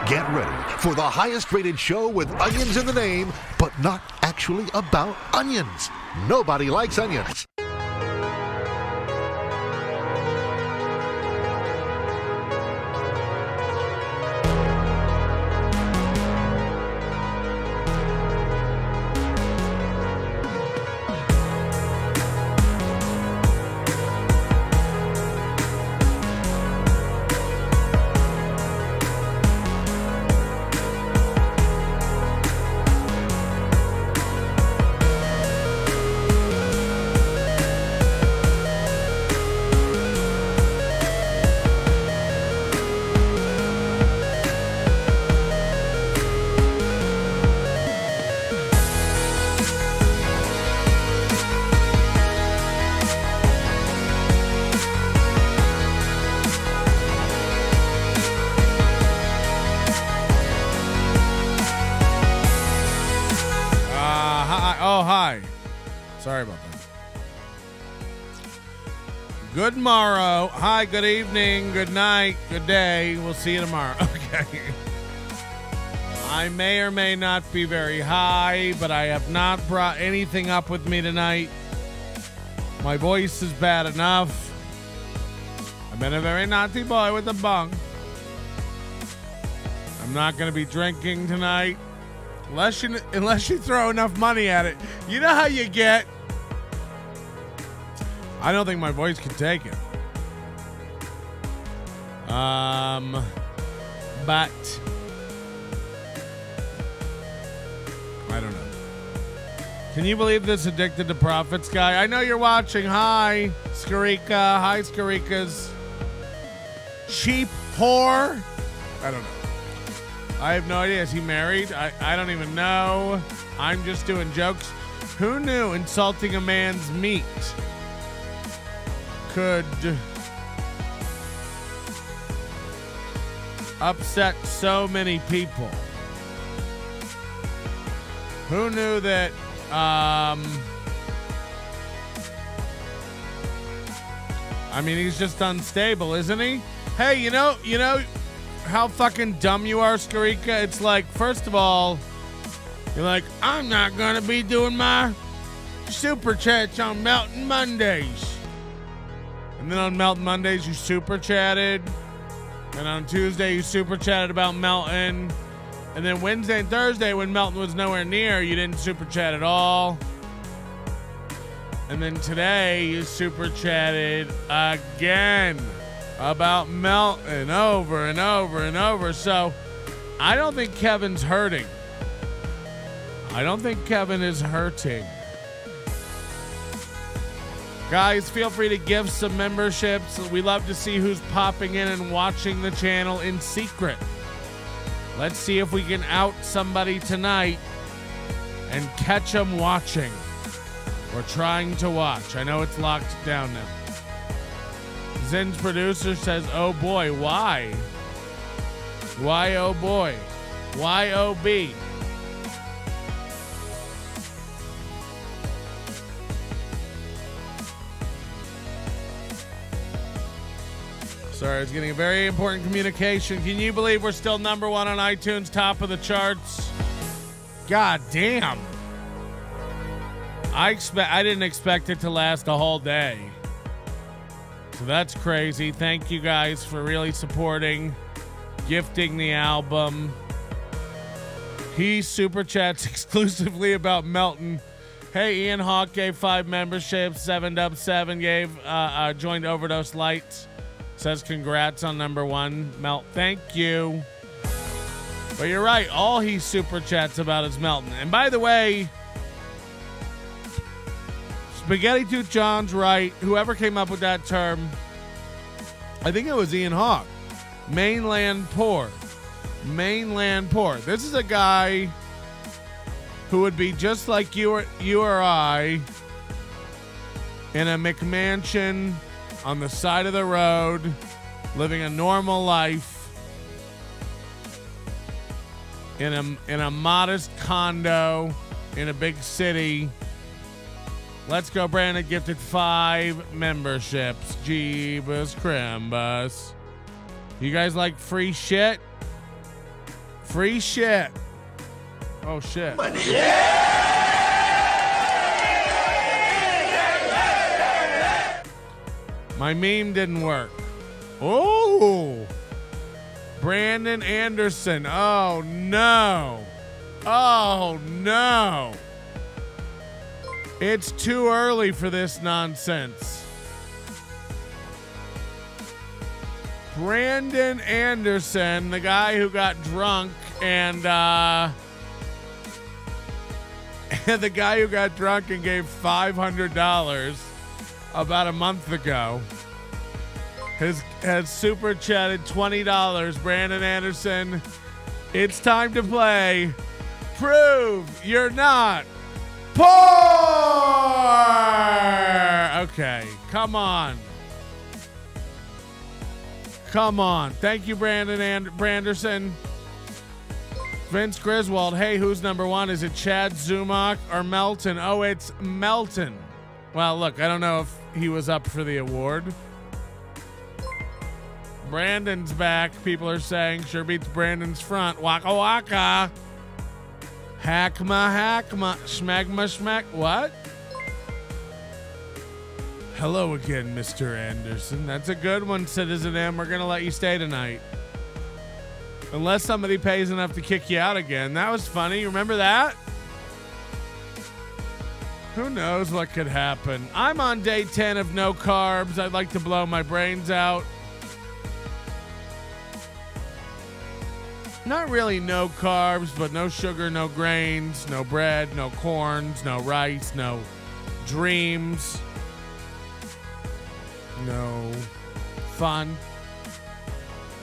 Get ready for the highest rated show with onions in the name, but not actually about onions. Nobody likes onions. Sorry about that. Good morrow. Hi, good evening, good night, good day. We'll see you tomorrow. Okay. I may or may not be very high, but I have not brought anything up with me tonight. My voice is bad enough. I've been a very naughty boy with a bong. I'm not going to be drinking tonight. Unless you throw enough money at it. You know how you get. I don't think my voice can take it. But I don't know. Can you believe this Addicted to Profits guy? I know you're watching. Hi, Skarica. Hi, Skaricas. Cheap whore. I don't know. I have no idea. Is he married? I don't even know. I'm just doing jokes. Who knew insulting a man's meat could upset so many people? Who knew that I mean, he's just unstable, isn't he? Hey, you know how fucking dumb you are, Skarica? It's like, first of all, you're like, I'm not gonna be doing my super chats on Melton Mondays. And then on Melton Mondays, you super chatted. And on Tuesday, you super chatted about Melton. And then Wednesday and Thursday, when Melton was nowhere near, you didn't super chat at all. And then today, you super chatted again about Melton over and over and over. So I don't think Kevin's hurting. I don't think Kevin is hurting. Guys, feel free to give some memberships. We love to see who's popping in and watching the channel in secret. Let's see if we can out somebody tonight and catch them watching. We're trying to watch. I know it's locked down now. Zen's producer says, oh boy, why? Why, oh boy? Why, oh B? Sorry, I was getting a very important communication. Can you believe we're still #1 on iTunes, top of the charts? God damn. I didn't expect it to last a whole day. So that's crazy. Thank you guys for really supporting, gifting the album. He super chats exclusively about Melton. Hey, Ian Hawk gave 5 memberships. 7dub7 gave joined Overdose Lights. Says congrats on #1. Melt, thank you. But you're right. All he super chats about is Melton. And by the way, Spaghetti Tooth John's right. Whoever came up with that term, I think it was Ian Hawk. Mainland poor. Mainland poor. This is a guy who would be just like you or I in a McMansion on the side of the road, living a normal life in a modest condo in a big city. Let's go, Brandon gifted 5 memberships. Jeebus Crimbus. You guys like free shit? Free shit. Oh, shit. My meme didn't work. Oh. Brandon Anderson. Oh, no. Oh, no. It's too early for this nonsense. Brandon Anderson, the guy who got drunk and the guy who got drunk and gave $500 about a month ago, has super chatted $20. Brandon Anderson, it's time to play Prove You're Not Poor. Okay, come on. Come on. Thank you, Brandon and Branderson. Vince Griswold. Hey, who's number one? Is it Chad Zumach or Melton? Oh, it's Melton. Well, look, I don't know if he was up for the award. Brandon's back. People are saying sure beats Brandon's front. Waka waka. Hackma, schmagma, schmack. What? Hello again, Mr. Anderson. That's a good one, Citizen M. We're going to let you stay tonight. Unless somebody pays enough to kick you out again. That was funny. Remember that? Who knows what could happen? I'm on day 10 of no carbs. I'd like to blow my brains out. Not really no carbs, but no sugar, no grains, no bread, no corns, no rice, no dreams, no fun.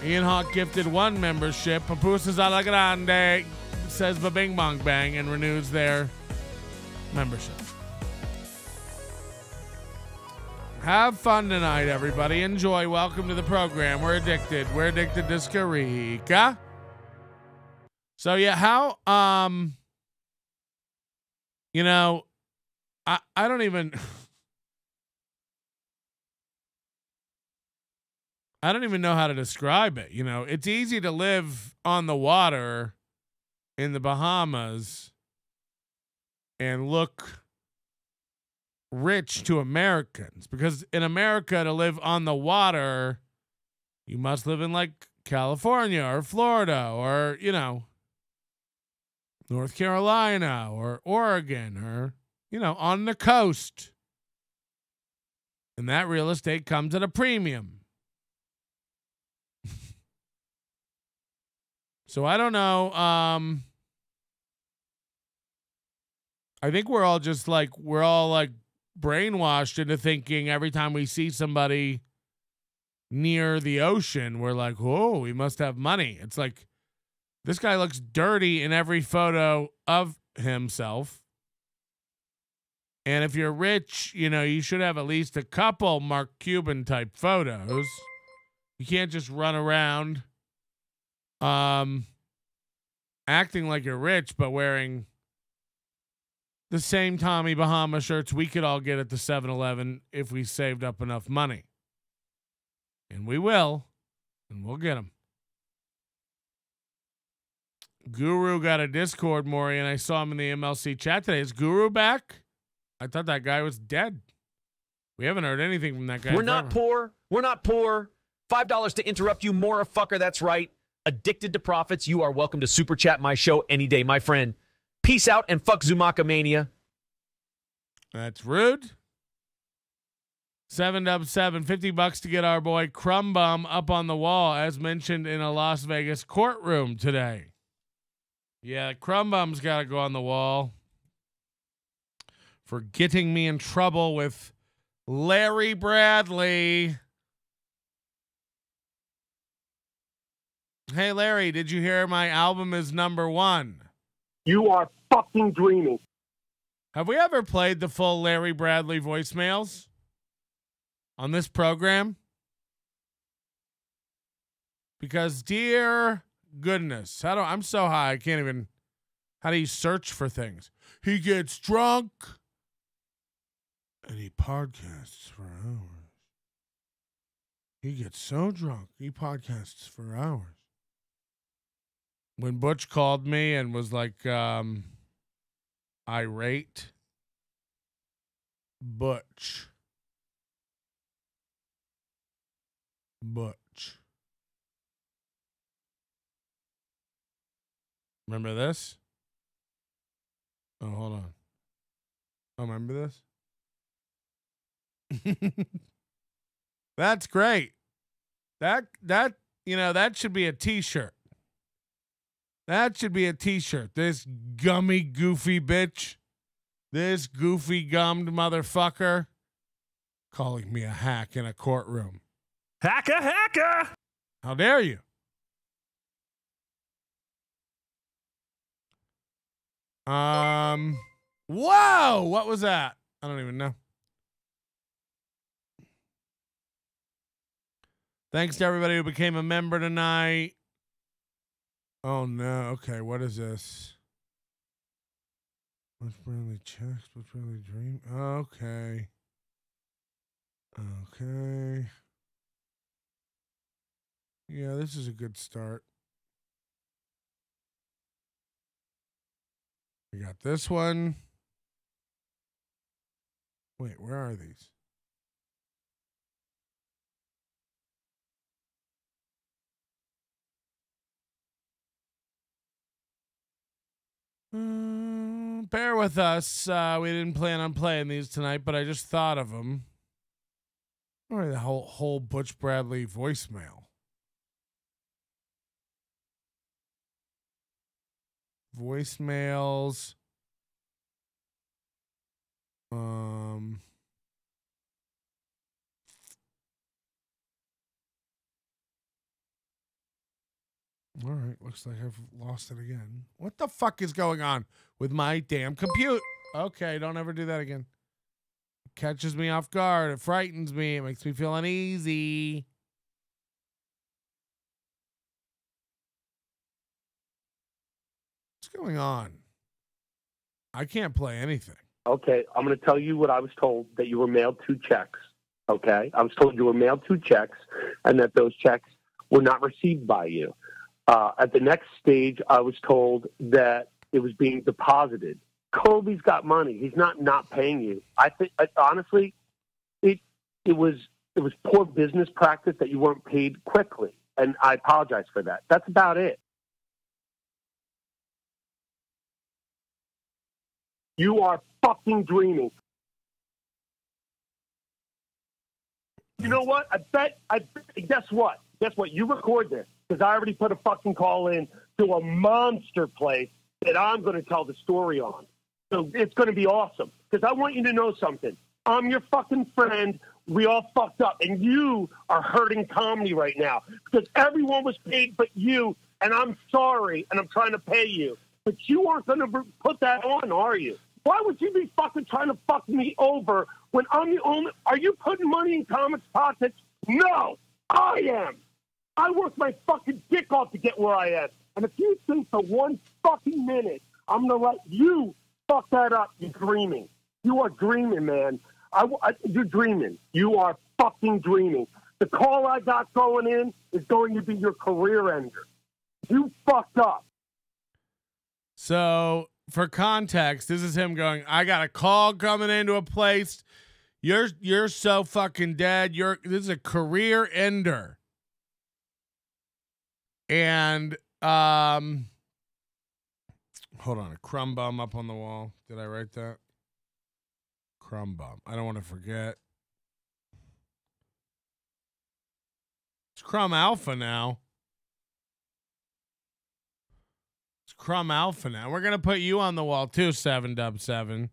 Ian Hawk gifted 1 membership. Papusas a la grande, says ba-bing bong bang, and renews their membership. Have fun tonight, everybody. Enjoy. Welcome to the program. We're addicted. We're addicted to Skarica. So yeah, how you know, I don't even I don't even know how to describe it. You know, it's easy to live on the water in the Bahamas and look rich to Americans, because in America, to live on the water, you must live in like California or Florida or, you know, North Carolina or Oregon or, you know, on the coast. And that real estate comes at a premium. So I don't know. I think we're all brainwashed into thinking every time we see somebody near the ocean, we're like, oh, we must have money. It's like, this guy looks dirty in every photo of himself. And if you're rich, you know, you should have at least a couple Mark Cuban type photos. You can't just run around acting like you're rich, but wearing the same Tommy Bahama shirts we could all get at the 7-Eleven if we saved up enough money. And we will. And we'll get them. Guru got a Discord, Maury, and I saw him in the MLC chat today. Is Guru back? I thought that guy was dead. We haven't heard anything from that guy. We're not poor. We're not poor. $5 to interrupt you, more a fucker. That's right. Addicted to profits. You are welcome to super chat my show any day, my friend. Peace out and fuck Zumaka Mania. That's rude. 7-7, $50 to get our boy Crumb Bum up on the wall, as mentioned in a Las Vegas courtroom today. Yeah, Crumb Bum's got to go on the wall for getting me in trouble with Larry Bradley. Hey, Larry, did you hear my album is #1? You are fucking dreaming. Have we ever played the full Larry Bradley voicemails on this program? Because, dear goodness, I'm so high I can't even. How do you search for things? He gets drunk and he podcasts for hours. He gets so drunk he podcasts for hours. when Butch called me and was like irate. Butch. Remember this? Oh, hold on. Oh, remember this? That's great. That that should be a t-shirt. That should be a t-shirt. This gummy goofy bitch. This goofy gummed motherfucker calling me a hack in a courtroom. Hacker! How dare you? Whoa! What was that? I don't even know. Thanks to everybody who became a member tonight. Oh no. Okay, what is this? What's Bradley checks? What's Bradley dream? Okay. Yeah, this is a good start. We got this one. Wait, where are these? Bear with us. We didn't plan on playing these tonight, but I just thought of them. All right, the whole Butch Bradley voicemail. Voicemails. All right, looks like I've lost it again. What the fuck is going on with my damn computer? Okay, don't ever do that again. It catches me off guard. It frightens me. It makes me feel uneasy. What's going on? I can't play anything. Okay, I'm going to tell you what I was told, that you were mailed 2 checks. Okay? I was told you were mailed 2 checks and that those checks were not received by you. At the next stage, I was told that it was being deposited. Kobe's got money. He's not paying you. I think, honestly, it was poor business practice that you weren't paid quickly, and I apologize for that. That's about it. You are fucking dreaming. You know what? I bet. Guess what? Guess what? You record this, because I already put a fucking call in to a monster place that I'm going to tell the story on. So it's going to be awesome, because I want you to know something. I'm your fucking friend. We all fucked up, and you are hurting comedy right now, because everyone was paid but you, and I'm sorry, and I'm trying to pay you. But you aren't going to put that on, are you? Why would you be fucking trying to fuck me over when I'm the only... Are you putting money in comics' pockets? No, I am. I worked my fucking dick off to get where I am. And if you think for 1 fucking minute I'm going to let you fuck that up, you're dreaming. You are dreaming, man. You're dreaming. You are fucking dreaming. The call I got going in is going to be your career ender. You fucked up. So, for context, this is him going, I got a call coming into a place. You're so fucking dead. This is a career ender. And hold on, a crumb bum up on the wall. Did I write that? Crumb bum. I don't want to forget. It's Crumb Alpha now. It's Crumb Alpha now. We're gonna put you on the wall too, 7dub7.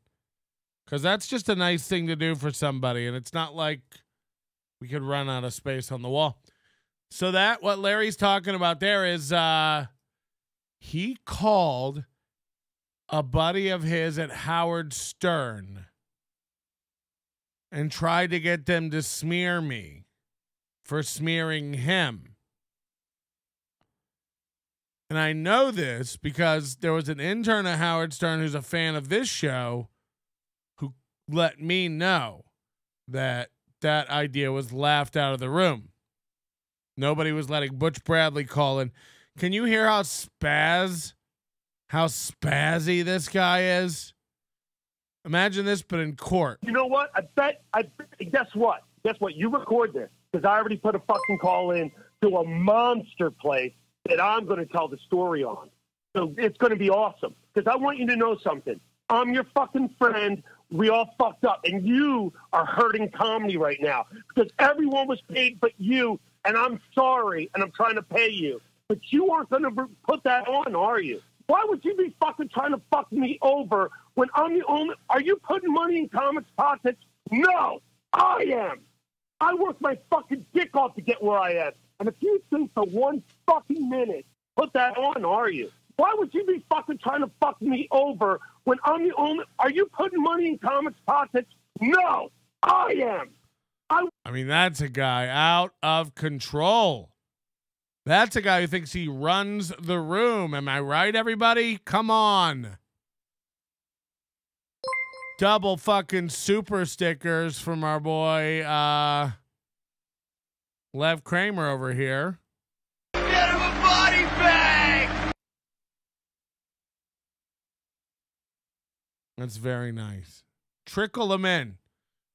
Because that's just a nice thing to do for somebody, and it's not like we could run out of space on the wall. So that, what Larry's talking about there is he called a buddy of his at Howard Stern and tried to get them to smear me for smearing him. And I know this because there was an intern at Howard Stern who's a fan of this show who let me know that that idea was laughed out of the room. Nobody was letting Butch Bradley call in. Can you hear how spazzy this guy is? Imagine this, but in court. You know what? Guess what? Guess what? You record this because I already put a fucking call in to a monster place that I'm going to tell the story on. So it's going to be awesome because I want you to know something. I'm your fucking friend. We all fucked up, and you are hurting comedy right now because everyone was paid but you, and I'm sorry, and I'm trying to pay you. But you aren't going to put that on, are you? Why would you be fucking trying to fuck me over when I'm the only... Are you putting money in comics' pockets? No, I am. I worked my fucking dick off to get where I am. And if you think for 1 fucking minute, put that on, are you? Why would you be fucking trying to fuck me over when I'm the only... Are you putting money in comics' pockets? No, I am. I mean, that's a guy out of control. That's a guy who thinks he runs the room. Am I right, everybody? Come on. Double fucking super stickers from our boy Lev Kramer over here. Get him a body bag! That's very nice. Trickle them in.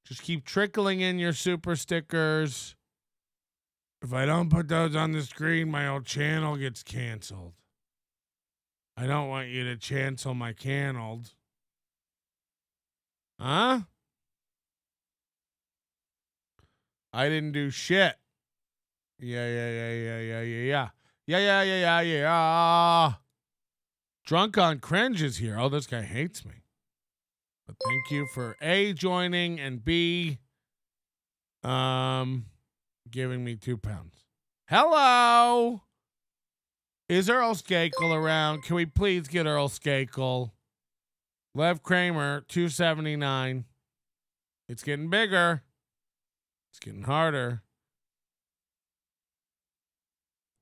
Just keep trickling in your super stickers. If I don't put those on the screen, my old channel gets canceled. I don't want you to cancel my canceled. Huh? I didn't do shit. Yeah. Drunk on Cringe is here. Oh, this guy hates me. But thank you for A, joining, and B, giving me £2. Hello. Is Earl Skakel around? Can we please get Earl Skakel? Lev Kramer, $2.79. It's getting bigger. It's getting harder.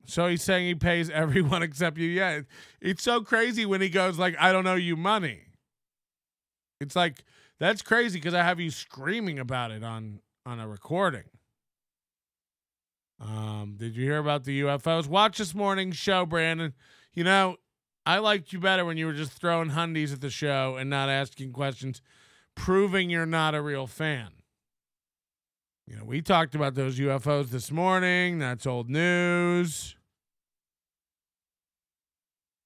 So he's saying he pays everyone except you. Yeah, it's so crazy when he goes like, I don't owe you money. It's like, that's crazy because I have you screaming about it on a recording. Did you hear about the UFOs? Watch this morning's show, Brandon. You know, I liked you better when you were just throwing hundies at the show and not asking questions, proving you're not a real fan. You know, we talked about those UFOs this morning. That's old news.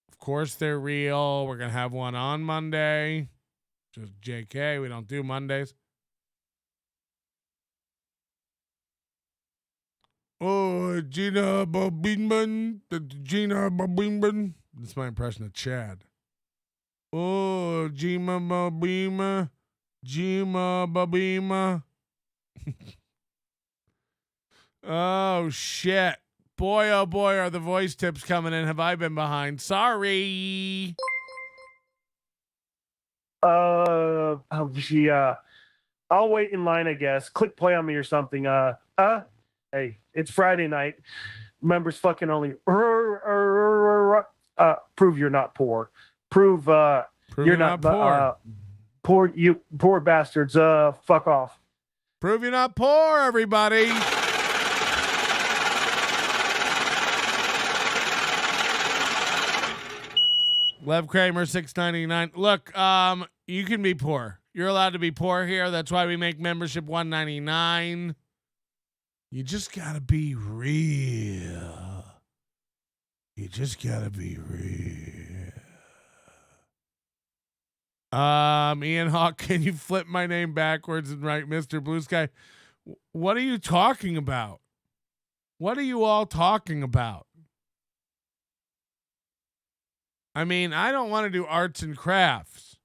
Of course they're real. We're going to have one on Monday. Just JK, we don't do Mondays. Oh, Gina Babinban. Gina Babinban. That's my impression of Chad. Oh, Gina Babima. Gina Babima. Oh, shit. Boy, oh, boy, are the voice tips coming in. Have I been behind? Sorry. I'll wait in line, I guess. Click play on me or something. Hey, it's Friday night. Members fucking only. Prove you're not poor. Prove you're not poor. Poor, you poor bastards. Fuck off. Prove you're not poor, everybody. Lev Kramer, $6.99. Look, you can be poor. You're allowed to be poor here. That's why we make membership $1.99. You just gotta be real. You just gotta be real. Ian Hawk, can you flip my name backwards and write Mr. Blue Sky? What are you talking about? What are you all talking about? I mean, I don't want to do arts and crafts.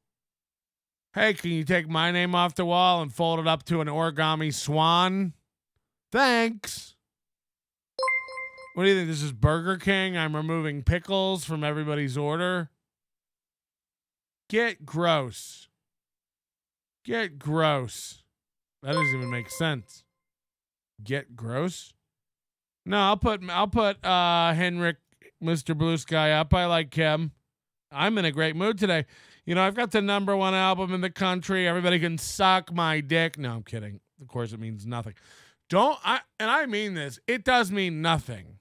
Hey, can you take my name off the wall and fold it up to an origami swan? Thanks. What do you think? This is Burger King? I'm removing pickles from everybody's order. Get gross. Get gross. That doesn't even make sense. Get gross? No, I'll put Henrik, Mr. Blue Sky up. I like him. I'm in a great mood today. You know, I've got the #1 album in the country. Everybody can suck my dick. No, I'm kidding. Of course, it means nothing. And I mean this. It does mean nothing.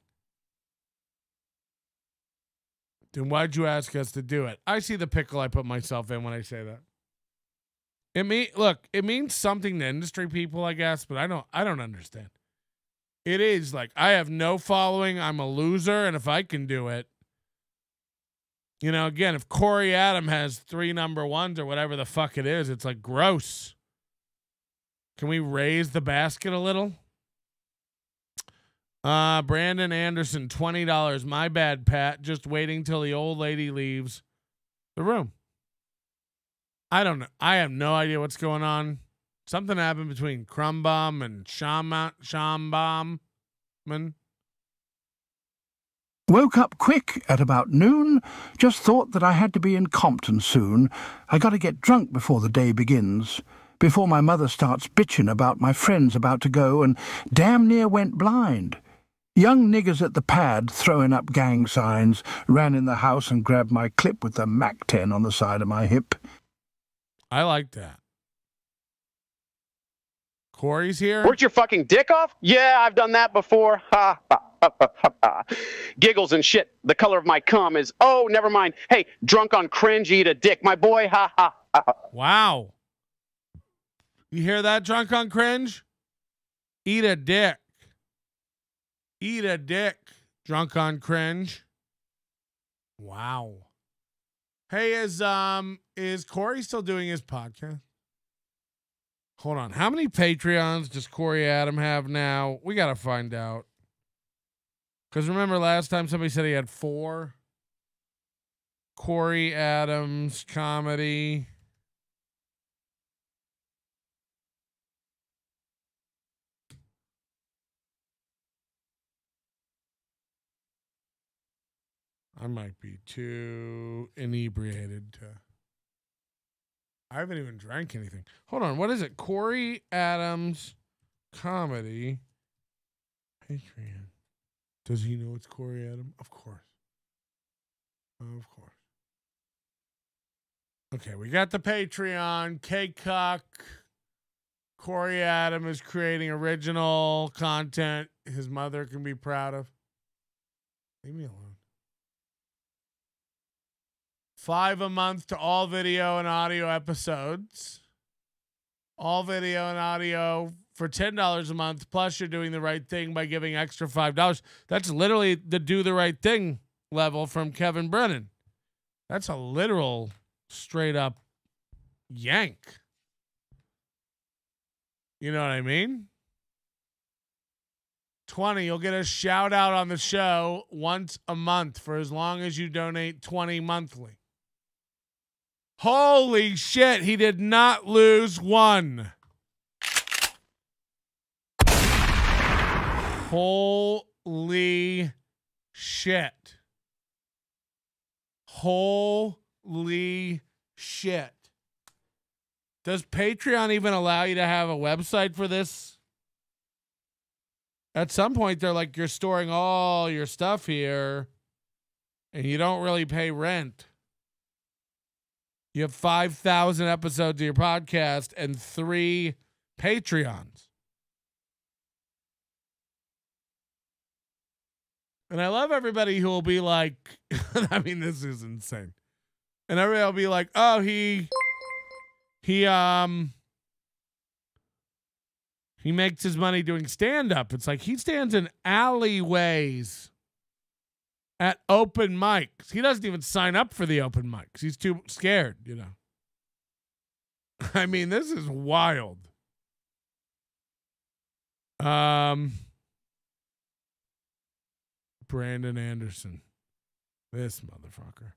Then why'd you ask us to do it? I see the pickle I put myself in when I say that. It means something to industry people, I guess, but I don't understand. It is like, I have no following, I'm a loser, and if I can do it, you know, again, if Corey Adam has 3 number ones or whatever the fuck it is, it's like gross. Can we raise the basket a little? Brandon Anderson, $20. My bad, Pat. Just waiting till the old lady leaves the room. I don't know. I have no idea what's going on. Something happened between Crumbum and Shambomman. Woke up quick at about noon. Just thought that I had to be in Compton soon. I got to get drunk before the day begins. Before my mother starts bitching about my friends about to go and damn near went blind. Young niggers at the pad throwing up gang signs, ran in the house and grabbed my clip with the Mac 10 on the side of my hip. I like that. Corey's here? Worked your fucking dick off? Yeah, I've done that before. Ha, ha, ha, ha, ha. Giggles and shit. The color of my cum is, oh, never mind. Hey, drunk on cringe, eat a dick. My boy, ha, ha, ha, ha. Wow. You hear that, drunk on cringe? Eat a dick. Eat a dick, drunk on cringe. Wow. Hey, is Corey still doing his podcast? Hold on. How many Patreons does Corey Adam have now? We got to find out. Because remember last time somebody said he had 4? Corey Adams comedy. I might be too inebriated to... I haven't even drank anything. Hold on. What is it? Corey Adams comedy. Patreon. Does he know it's Corey Adam? Of course. Of course. Okay, we got the Patreon. K-Cuck. Corey Adam is creating original content his mother can be proud of. Leave me alone. $5 a month to all video and audio episodes. All video and audio for $10 a month. Plus, you're doing the right thing by giving extra $5. That's literally the do the right thing level from Kevin Brennan. That's a literal straight up yank. You know what I mean? 20, you'll get a shout out on the show once a month for as long as you donate 20 monthly. Holy shit, he did not lose one. Holy shit. Holy shit. Does Patreon even allow you to have a website for this? At some point, they're like, you're storing all your stuff here, and you don't really pay rent. You have 5,000 episodes of your podcast and 3 Patreons. And I love everybody who will be like, I mean, this is insane. And everybody will be like, oh, he makes his money doing stand-up. It's like he stands in alleyways at open mics. He doesn't even sign up for the open mics. He's too scared, you know. I mean, this is wild. Brandon Anderson. This motherfucker.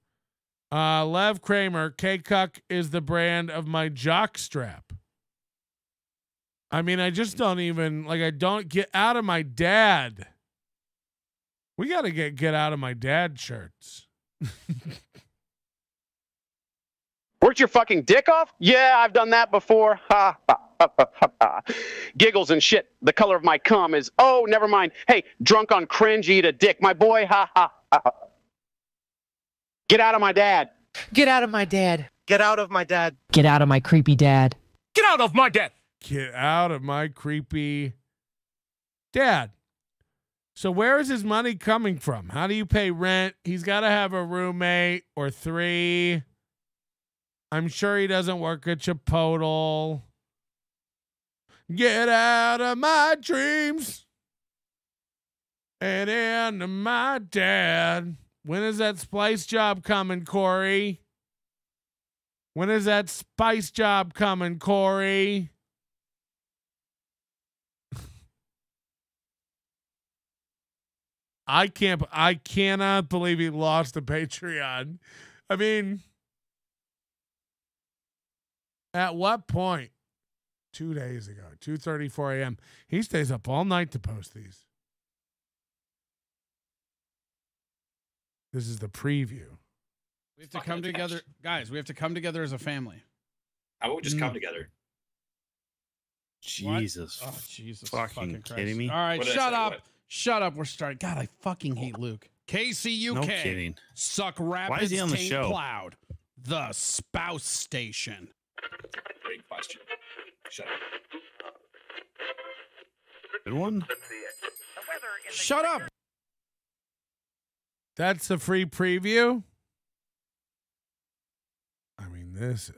Lev Kramer, K-Cuck is the brand of my jock strap. I mean, I just don't even, like, I don't get out of my dad. We got to get out of my dad shirts. Worked your fucking dick off? Yeah, I've done that before. Ha, ha, ha, ha, ha. Giggles and shit. The color of my cum is, oh, never mind. Hey, drunk on cringe, eat a dick. My boy, ha, ha, ha, ha. Get out of my dad. Get out of my dad. Get out of my dad. Get out of my creepy dad. Get out of my dad. Get out of my creepy dad. So where is his money coming from? How do you pay rent? He's got to have a roommate or 3. I'm sure he doesn't work at Chipotle. Get out of my dreams and into my dad. When is that Splice job coming, Corey? When is that Spice job coming, Corey? I cannot believe he lost a Patreon. I mean, at what point? 2 days ago, 2:34 a.m. He stays up all night to post these. This is the preview. We have to come together, guys. We have to come together as a family. How about we just come together? Jesus. What? Oh, Jesus. Fucking kidding me? All right, shut up. Shut up. We're starting. God, I fucking hate Luke. KCUK. No kidding. Suck Rapids. Why is he on the Taint show? Plowed. The spouse station. Great question. Shut up. Good one. Shut up. That's the free preview. I mean, this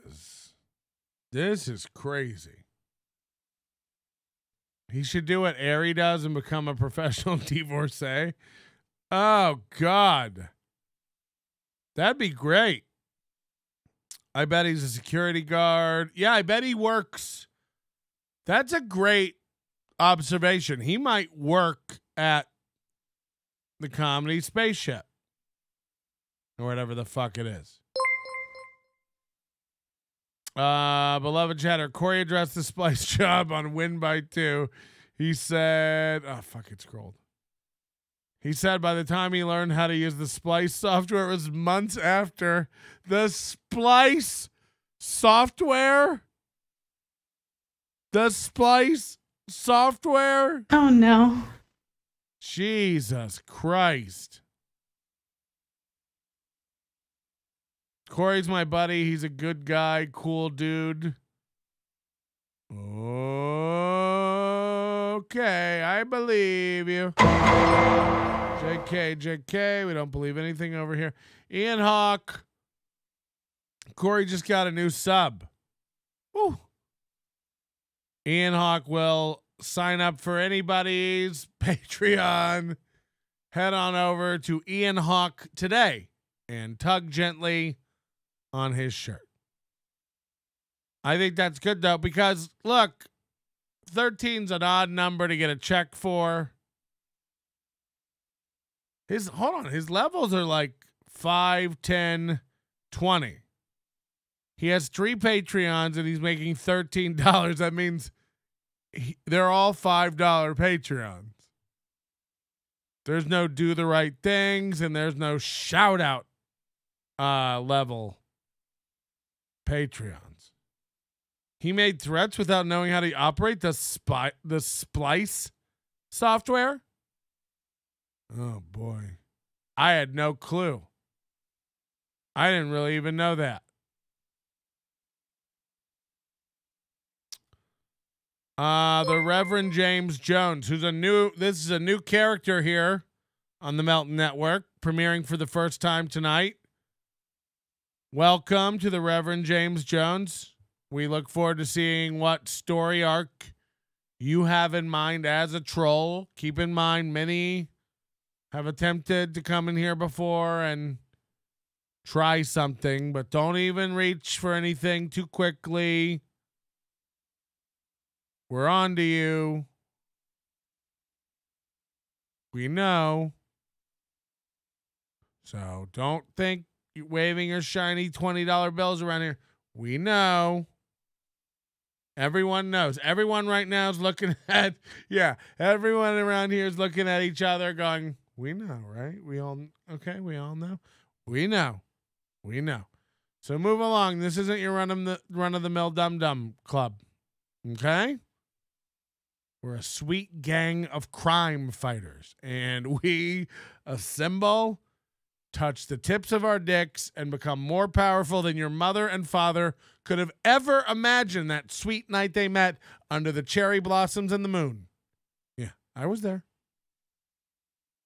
is crazy. He should do what Ari does and become a professional divorcee. Oh, God. That'd be great. I bet he's a security guard. Yeah, I bet he works. That's a great observation. He might work at the comedy spaceship or whatever the fuck it is. Beloved chatter, Corey addressed the Splice job on Win by 2. He said, oh, fuck, it scrolled. He said by the time he learned how to use the Splice software, it was months after. The Splice software? The Splice software? Oh, no. Jesus Christ. Corey's my buddy. He's a good guy, cool dude. Okay, I believe you. JK, we don't believe anything over here. Ian Hawk. Corey just got a new sub. Woo. Ian Hawk will sign up for anybody's Patreon. Head on over to Ian Hawk today and tug gently on his shirt. I think that's good though, because look, 13's an odd number to get a check for. His levels are like 5, 10, 20. He has 3 Patreons and he's making $13. That means they're all $5 Patreons. There's no do the right things and there's no shout out level Patreons. He made threats without knowing how to operate the Splice software. Oh boy. I had no clue. I didn't really even know that. The Reverend James Jones, this is a new character here on the Melton Network, premiering for the first time tonight. Welcome to the Reverend James Jones. We look forward to seeing what story arc you have in mind as a troll. Keep in mind, many have attempted to come in here before and try something, but don't even reach for anything too quickly. We're on to you. We know. So don't think you're waving your shiny $20 bills around here. We know. Everyone knows. Everyone right now is looking at, everyone around here is looking at each other going, we know, right? We all know. We know. So move along. This isn't your run of the mill dum dum club. Okay? We're a sweet gang of crime fighters, and we assemble, touch the tips of our dicks, and become more powerful than your mother and father could have ever imagined that sweet night they met under the cherry blossoms and the moon. Yeah, I was there.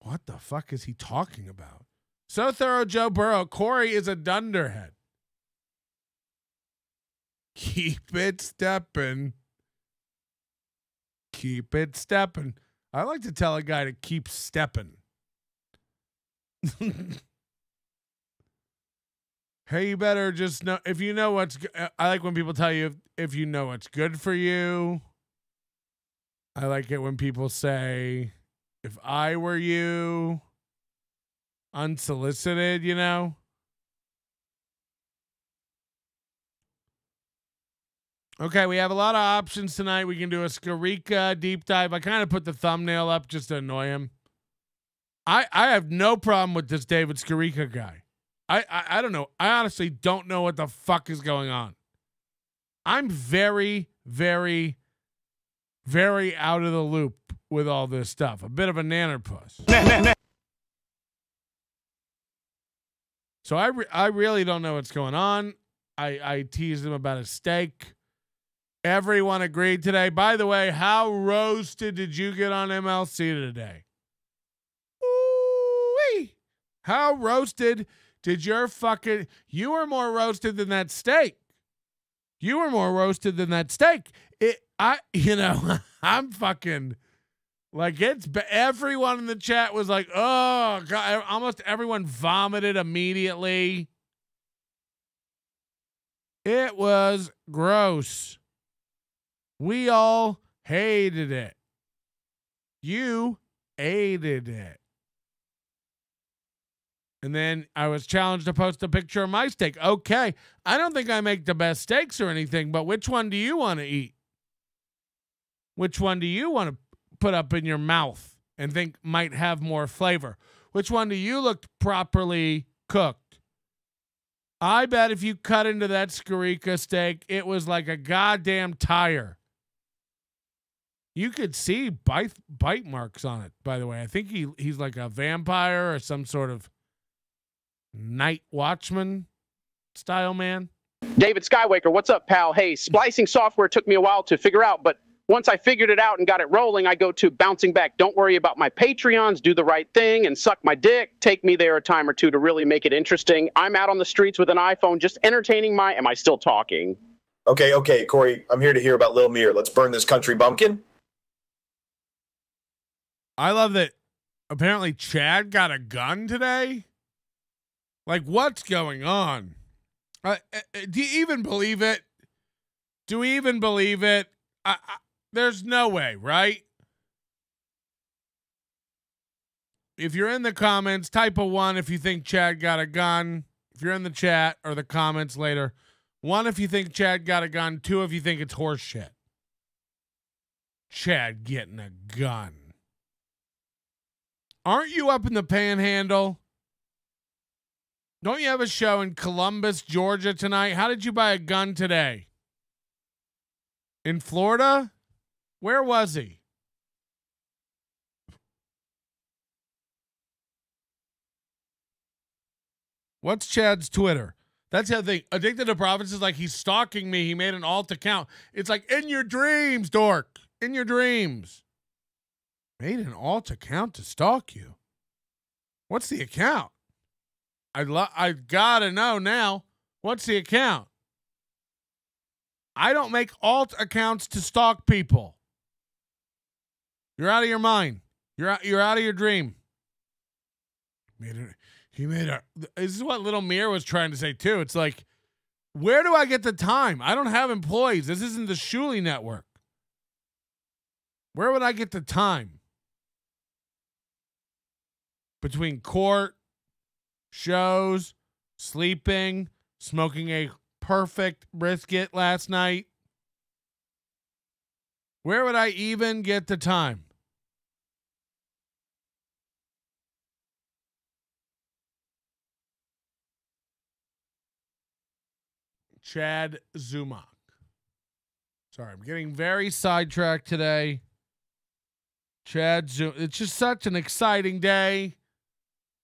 What the fuck is he talking about? So thorough, Joe Burrow. Corey is a dunderhead. Keep it stepping. Keep it stepping. I like to tell a guy to keep stepping. Hey, you better just know if you know what's. I like when people tell you if you know what's good for you. I like it when people say, "If I were you," unsolicited. You know. Okay, we have a lot of options tonight. We can do a Skarica deep dive. I kind of put the thumbnail up just to annoy him. I have no problem with this David Skarica guy. I don't know. I honestly don't know what the fuck is going on. I'm very, very, very out of the loop with all this stuff. A bit of a nannerpuss. So I really don't know what's going on. I teased him about a steak. Everyone agreed today. By the way, how roasted did you get on MLC today? Ooh-wee. How roasted did your fucking... You were more roasted than that steak. You were more roasted than that steak. I'm fucking... Like, everyone in the chat was like, oh, God. Almost everyone vomited immediately. It was gross. We all hated it. You hated it. And then I was challenged to post a picture of my steak. Okay. I don't think I make the best steaks or anything, but which one do you want to eat? Which one do you want to put up in your mouth and think might have more flavor? Which one do you look properly cooked? I bet if you cut into that Skarica steak, it was like a goddamn tire. You could see bite marks on it, by the way. I think he's like a vampire or some sort of night watchman style man. David Skywalker, what's up, pal? Hey, splicing software took me a while to figure out, but once I figured it out and got it rolling, I go to bouncing back. Don't worry about my Patreons. Do the right thing and suck my dick. Take me there a time or two to really make it interesting. I'm out on the streets with an iPhone just entertaining my... Am I still talking? Okay, Corey, I'm here to hear about Lil Mir. Let's burn this country bumpkin. I love that apparently Chad got a gun today. Like, what's going on? Do you even believe it? Do we even believe it? There's no way, right? If you're in the comments, type a 1 if you think Chad got a gun. If you're in the chat or the comments later, 1 if you think Chad got a gun, 2 if you think it's horse shit. Chad getting a gun. Aren't you up in the Panhandle? Don't you have a show in Columbus, Georgia tonight? How did you buy a gun today? In Florida? Where was he? What's Chad's Twitter? That's the other thing. Addicted to Profits is like he's stalking me. He made an alt account. It's like in your dreams, dork. In your dreams. Made an alt account to stalk you. What's the account? I gotta know now. What's the account? I don't make alt accounts to stalk people. You're out of your mind. You're out of your dream. This is what Lil Mir was trying to say too. It's like, where do I get the time? I don't have employees. This isn't the Shuli network. Where would I get the time? Between court, shows, sleeping, smoking a perfect brisket last night. Where would I even get the time? Chad Zumach. Sorry, I'm getting very sidetracked today. Chad Zoom. It's just such an exciting day.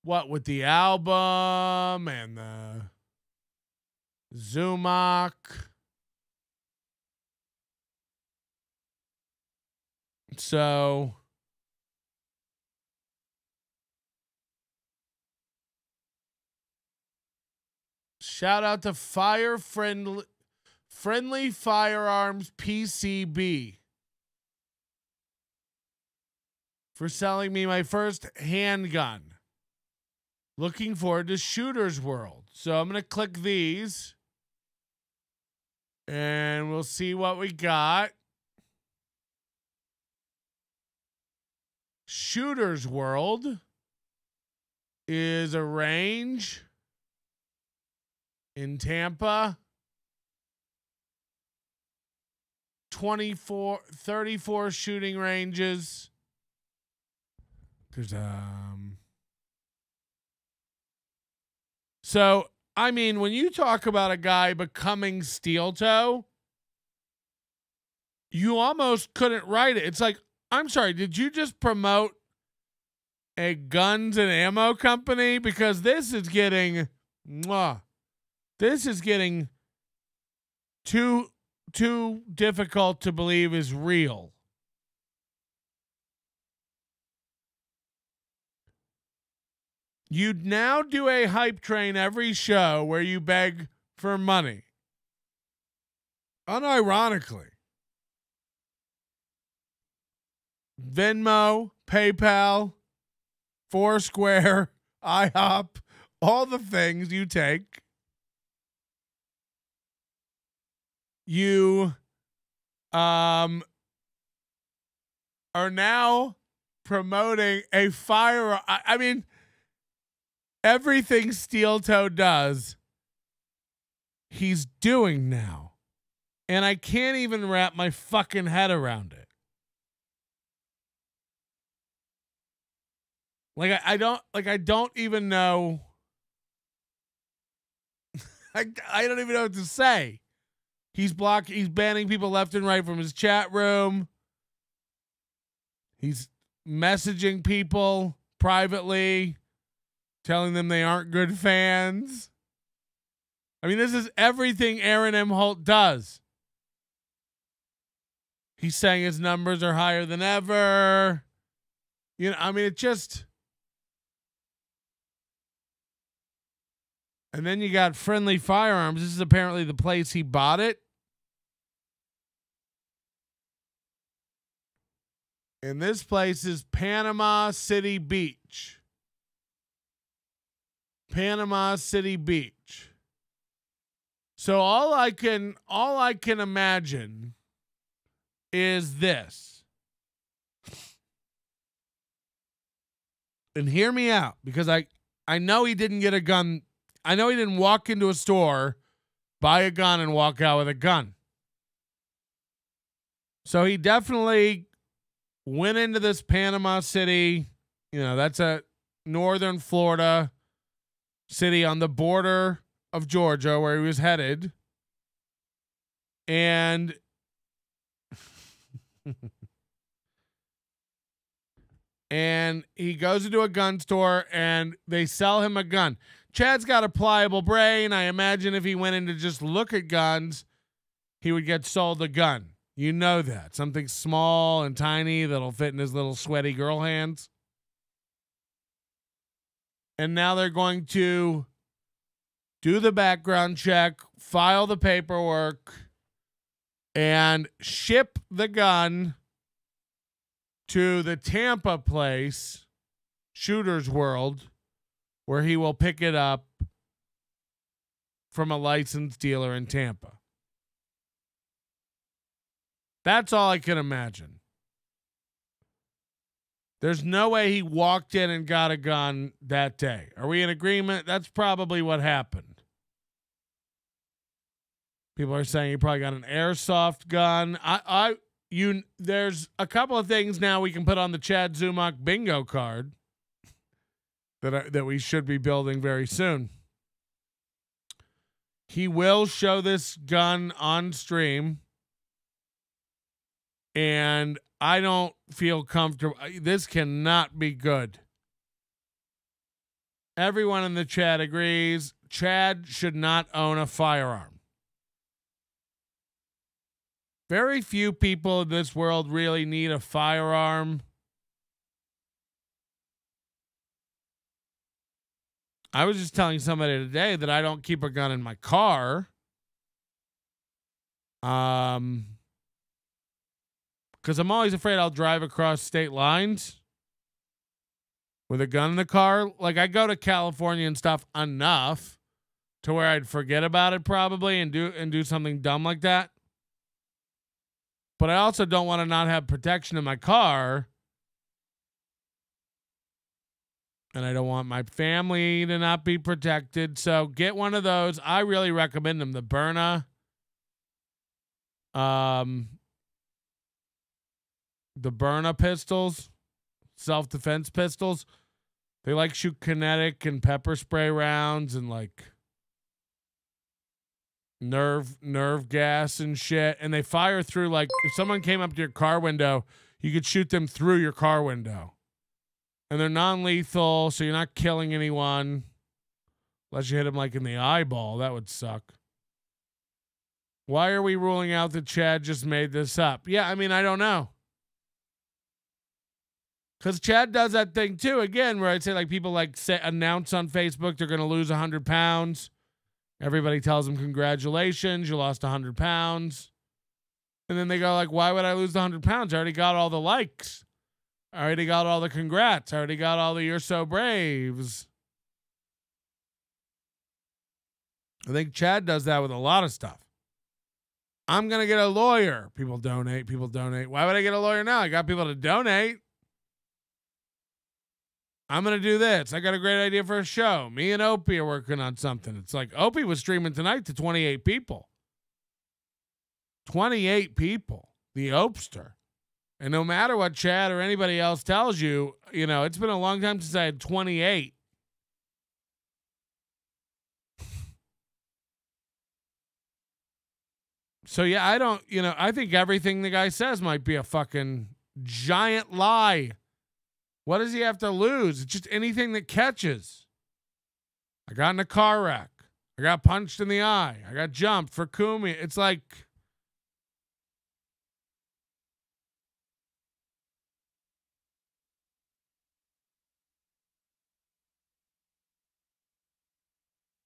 What with the album and the Zumach. So Shout out to Friendly Firearms PCB for selling me my first handgun. Looking forward to Shooter's World. So I'm going to click these and we'll see what we got. Shooter's World is a range in Tampa. 34 shooting ranges. There's So, I mean, when you talk about a guy becoming steel toe, you almost couldn't write it. It's like, I'm sorry, did you just promote a guns and ammo company? Because this is getting too difficult to believe is real. You'd now do a hype train every show where you beg for money. Unironically. Venmo, PayPal, Foursquare, IHOP, all the things you take. You are now promoting a firearm. I mean, everything Steel Toe does, he's doing now. And I can't even wrap my fucking head around it. Like I don't even know. I don't even know what to say. He's banning people left and right from his chat room. He's messaging people privately, telling them they aren't good fans. I mean, this is everything Aaron M. Holt does. He's saying his numbers are higher than ever. You know, I mean, it just... And then you got Friendly Firearms. This is apparently the place he bought it. And this place is Panama City Beach. Panama City Beach. So all I can imagine is this. And hear me out, because I know he didn't get a gun. I know he didn't walk into a store, buy a gun, and walk out with a gun. So he definitely went into this Panama City. You know, that's a northern Florida city on the border of Georgia where he was headed. And and he goes into a gun store and they sell him a gun. Chad's got a pliable brain. I imagine if he went in to just look at guns, he would get sold a gun. You know that. Something small and tiny that'll fit in his little sweaty girl hands. And now they're going to do the background check, file the paperwork, and ship the gun to the Tampa place, Shooter's World, where he will pick it up from a licensed dealer in Tampa. That's all I can imagine. There's no way he walked in and got a gun that day. Are we in agreement? That's probably what happened. People are saying he probably got an airsoft gun. There's a couple of things now we can put on the Chad Zumock bingo card that we should be building very soon. He will show this gun on stream, and I don't feel comfortable. This cannot be good. Everyone in the chat agrees Chad should not own a firearm. Very few people in this world really need a firearm. I was just telling somebody today that I don't keep a gun in my car. Because I'm always afraid I'll drive across state lines with a gun in the car. Like, I go to California and stuff enough to where I'd forget about it probably and do something dumb like that. But I also don't want to not have protection in my car. And I don't want my family to not be protected. So get one of those. I really recommend them. The Byrna. The Byrna pistols. Self-defense pistols. They like shoot kinetic and pepper spray rounds and like nerve gas and shit. And they fire through, like, if someone came up to your car window, you could shoot them through your car window. And they're non-lethal, so you're not killing anyone. Unless you hit them, like, in the eyeball. That would suck. Why are we ruling out that Chad just made this up? Yeah, I mean, I don't know. Because Chad does that thing, too, again, where I'd say, like, people, like, announce on Facebook they're going to lose 100 pounds. Everybody tells them, congratulations, you lost 100 pounds. And then they go, like, why would I lose the 100 pounds? I already got all the likes. I already got all the congrats. I already got all the you're so braves. I think Chad does that with a lot of stuff. I'm going to get a lawyer. People donate. People donate. Why would I get a lawyer now? I got people to donate. I'm going to do this. I got a great idea for a show. Me and Opie are working on something. It's like Opie was streaming tonight to 28 people. 28 people. The Opester. And no matter what Chad or anybody else tells you, you know, it's been a long time since I had 28. So, yeah, I don't, you know, I think everything the guy says might be a fucking giant lie. What does he have to lose? It's just anything that catches. I got in a car wreck. I got punched in the eye. I got jumped for Kumi. It's like,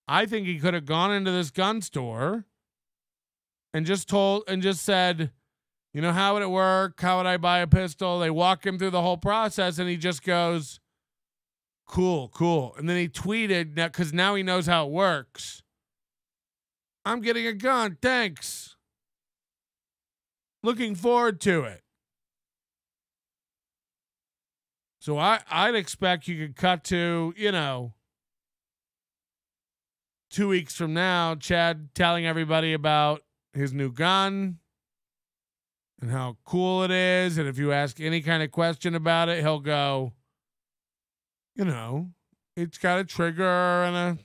I think he could have gone into this gun store and just said, you know, how would it work? How would I buy a pistol? They walk him through the whole process and he just goes, cool, cool. And then he tweeted, because now he knows how it works. I'm getting a gun. Thanks. Looking forward to it. So I'd expect you could cut to, you know, 2 weeks from now, Chad telling everybody about his new gun and how cool it is. And if you ask any kind of question about it, he'll go, you know, it's got a trigger and a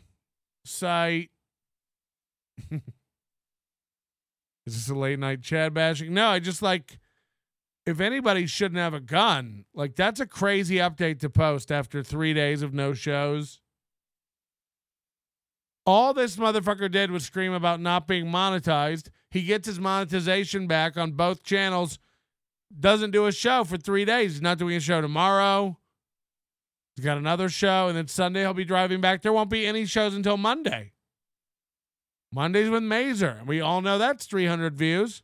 sight. Is this a late night Chad bashing? No, I just like, if anybody shouldn't have a gun, like that's a crazy update to post after 3 days of no shows. All this motherfucker did was scream about not being monetized. He gets his monetization back on both channels. Doesn't do a show for 3 days. He's not doing a show tomorrow. He's got another show. And then Sunday he'll be driving back. There won't be any shows until Monday. Monday's with Mazer. We all know that's 300 views.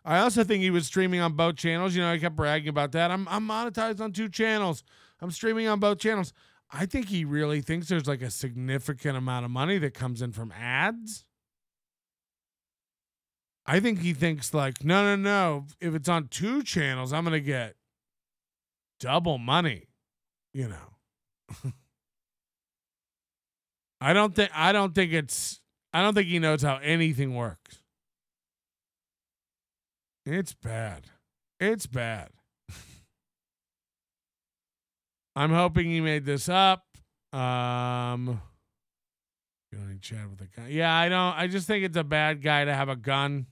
I also think he was streaming on both channels. You know, I kept bragging about that. I'm monetized on 2 channels. I'm streaming on both channels. I think he really thinks there's like a significant amount of money that comes in from ads. I think he thinks like, no. If it's on 2 channels, I'm going to get double money, you know. I don't think he knows how anything works. It's bad. It's bad. I'm hoping he made this up. Going chat with a gun. Yeah, I just think it's a bad guy to have a gun.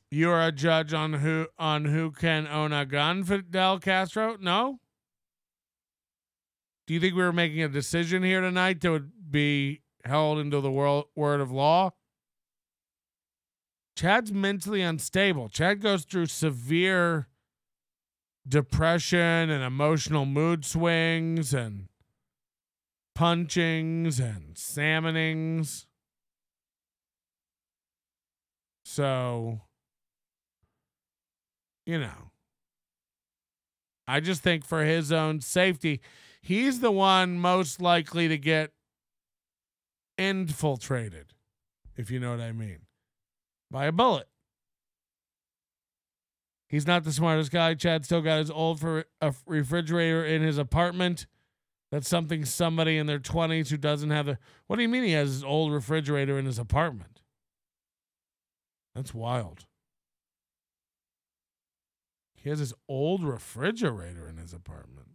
You're a judge on who can own a gun, Fidel Castro? No? Do you think we were making a decision here tonight that would be held into the word of law? Chad's mentally unstable. Chad goes through severe depression and emotional mood swings and punchings and salmonings. So, you know, I just think for his own safety, he's the one most likely to get infiltrated, if you know what I mean, by a bullet. He's not the smartest guy. Chad still got his old refrigerator in his apartment. That's something somebody in their 20s who doesn't have the... What do you mean he has his old refrigerator in his apartment? That's wild. He has his old refrigerator in his apartment.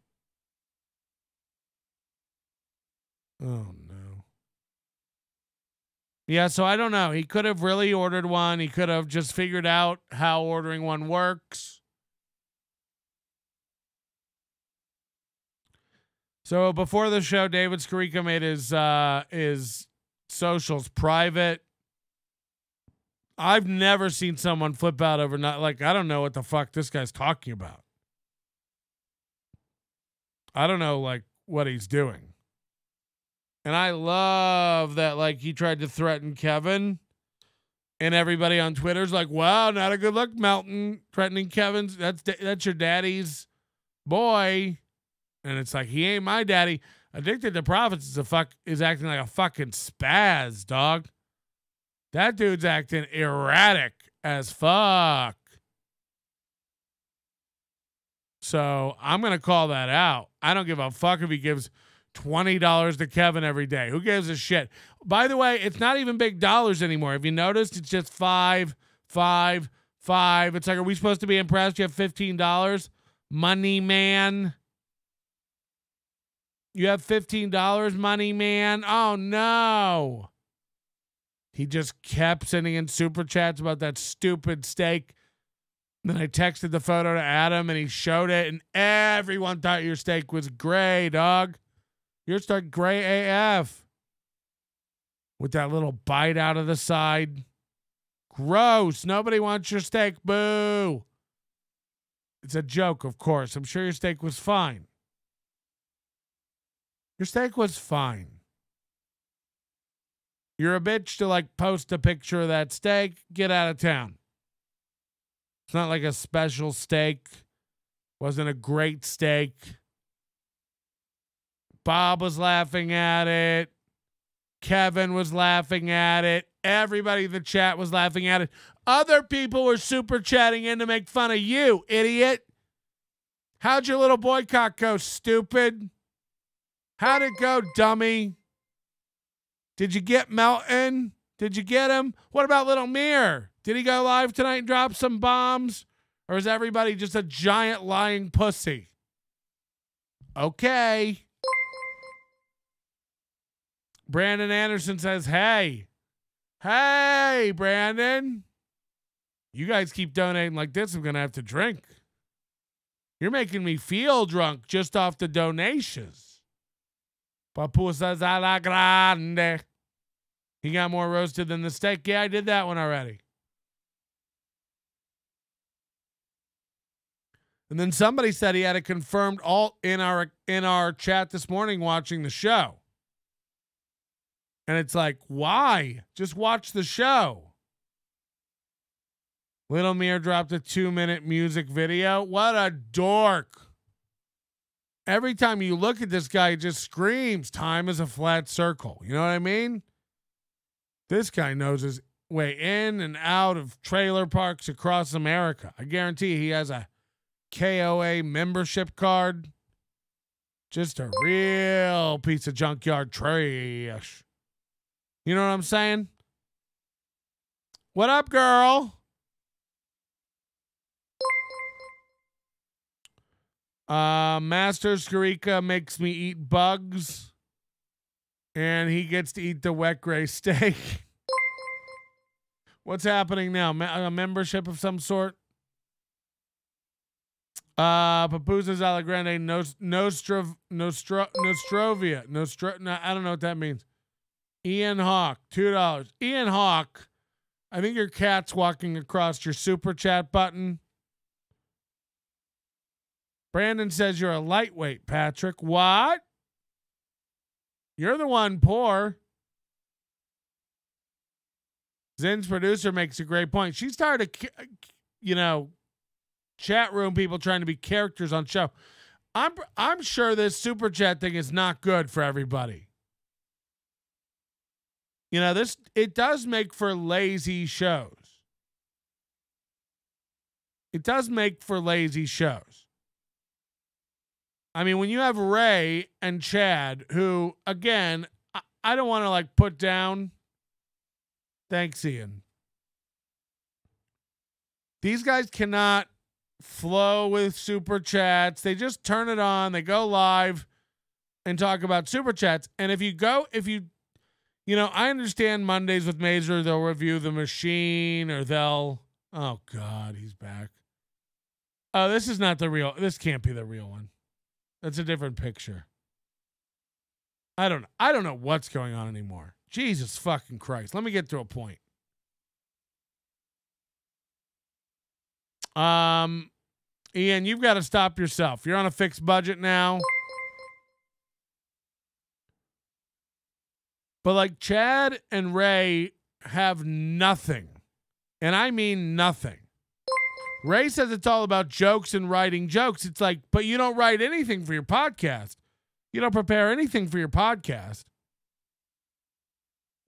Oh, no. Yeah, so I don't know. He could have really ordered one. He could have just figured out how ordering one works. So before the show, David Skarica made his socials private. I've never seen someone flip out over not, like, I don't know what the fuck this guy's talking about. I don't know, like, what he's doing. And I love that, like, he tried to threaten Kevin, and everybody on Twitter's like, wow, not a good look, Melton, threatening Kevin's. That's your daddy's boy. And it's like, he ain't my daddy. Addicted to Profits is acting like a fucking spaz, dog. That dude's acting erratic as fuck. So I'm going to call that out. I don't give a fuck if he gives $20 to Kevin every day. Who gives a shit? By the way, it's not even big dollars anymore. Have you noticed? It's just $5, $5, $5. It's like, are we supposed to be impressed? You have $15? Money man. You have $15, money man? Oh, no. He just kept sending in super chats about that stupid steak. Then I texted the photo to Adam, and he showed it, and everyone thought your steak was gray, dog. Your steak gray AF. With that little bite out of the side. Gross. Nobody wants your steak. Boo. It's a joke, of course. I'm sure your steak was fine. Your steak was fine. You're a bitch to, like, post a picture of that steak. Get out of town. It's not like a special steak. Wasn't a great steak. Bob was laughing at it. Kevin was laughing at it. Everybody in the chat was laughing at it. Other people were super chatting in to make fun of you, idiot. How'd your little boycott go, stupid? How'd it go, dummy? Did you get Melton? Did you get him? What about Lil Mir? Did he go live tonight and drop some bombs? Or is everybody just a giant lying pussy? Okay. Brandon Anderson says, hey. Hey, Brandon. You guys keep donating like this, I'm going to have to drink. You're making me feel drunk just off the donations. Papusas a la grande. He got more roasted than the steak. Yeah, I did that one already. And then somebody said he had a confirmed alt in our chat this morning watching the show. And it's like, why? Just watch the show. Lil Mir dropped a 2-minute music video. What a dork. Every time you look at this guy, it just screams, time is a flat circle. You know what I mean? This guy knows his way in and out of trailer parks across America. I guarantee he has a KOA membership card. Just a real piece of junkyard trash. You know what I'm saying? What up, girl? Master Skarica makes me eat bugs, and he gets to eat the wet gray steak. What's happening now? A membership of some sort? Papuzas alla grande Nostrovia. I don't know what that means. Ian Hawk, $2. Ian Hawk, I think your cat's walking across your super chat button. Brandon says you're a lightweight, Patrick. What? You're the one poor. Zin's producer makes a great point. She started, chat room people trying to be characters on show. I'm sure this super chat thing is not good for everybody. It does make for lazy shows. It does make for lazy shows. I mean, when you have Ray and Chad, who, again, I don't want to put down. Thanks, Ian. These guys cannot flow with super chats. They just turn it on. They go live and talk about super chats. And I understand Mondays with Mazer, they'll review The Machine or they'll, oh God, he's back. Oh, this is not the real, this can't be the real one. That's a different picture. I don't know what's going on anymore. Jesus fucking Christ. Let me get to a point. Ian, you've got to stop yourself. You're on a fixed budget now. But Chad and Ray have nothing. And I mean nothing. Ray says it's all about jokes and writing jokes. It's but you don't write anything for your podcast. You don't prepare anything for your podcast.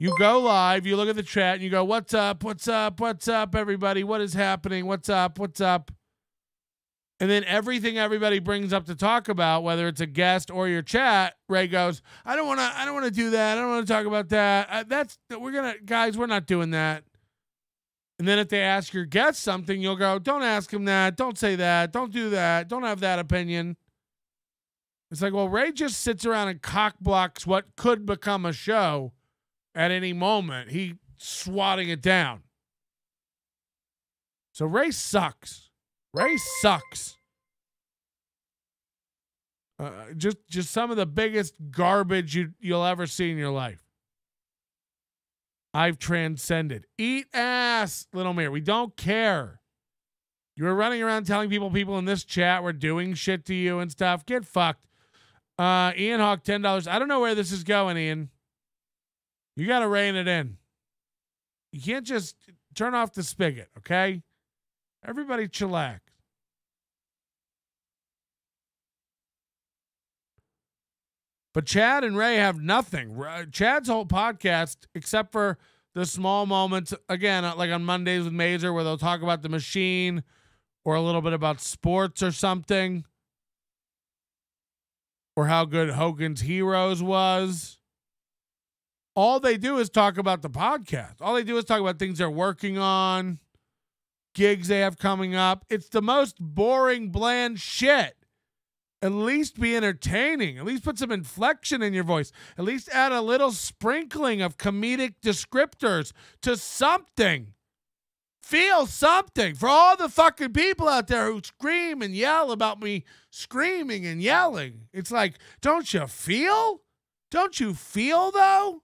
You go live, you look at the chat, and you go, what's up, what's up, what's up, everybody? What is happening? What's up, what's up? And then everything everybody brings up to talk about, whether it's a guest or your chat, Ray goes, I don't want to do that. I don't want to talk about that. Guys, we're not doing that. And then if they ask your guest something, you'll go, don't ask him that. Don't say that. Don't do that. Don't have that opinion. It's well, Ray just sits around and cock blocks what could become a show at any moment. He swatting it down. So Ray sucks. Ray sucks. Just some of the biggest garbage you'll ever see in your life. I've transcended. Eat ass, Lil Mir. We don't care. You were running around telling people in this chat were doing shit to you and stuff. Get fucked. Ian Hawk, $10. I don't know where this is going, Ian. You got to rein it in. You can't just turn off the spigot, okay? Everybody chillax. But Chad and Ray have nothing. Chad's whole podcast, except for the small moments, again, like on Mondays with Mazer, where they'll talk about The Machine or a little bit about sports or something, or how good Hogan's Heroes was. All they do is talk about the podcast. All they do is talk about things they're working on, gigs they have coming up. It's the most boring, bland shit. At least be entertaining. At least put some inflection in your voice. At least add a little sprinkling of comedic descriptors to something. Feel something. For all the fucking people out there who scream and yell about me screaming and yelling. It's don't you feel? Don't you feel, though?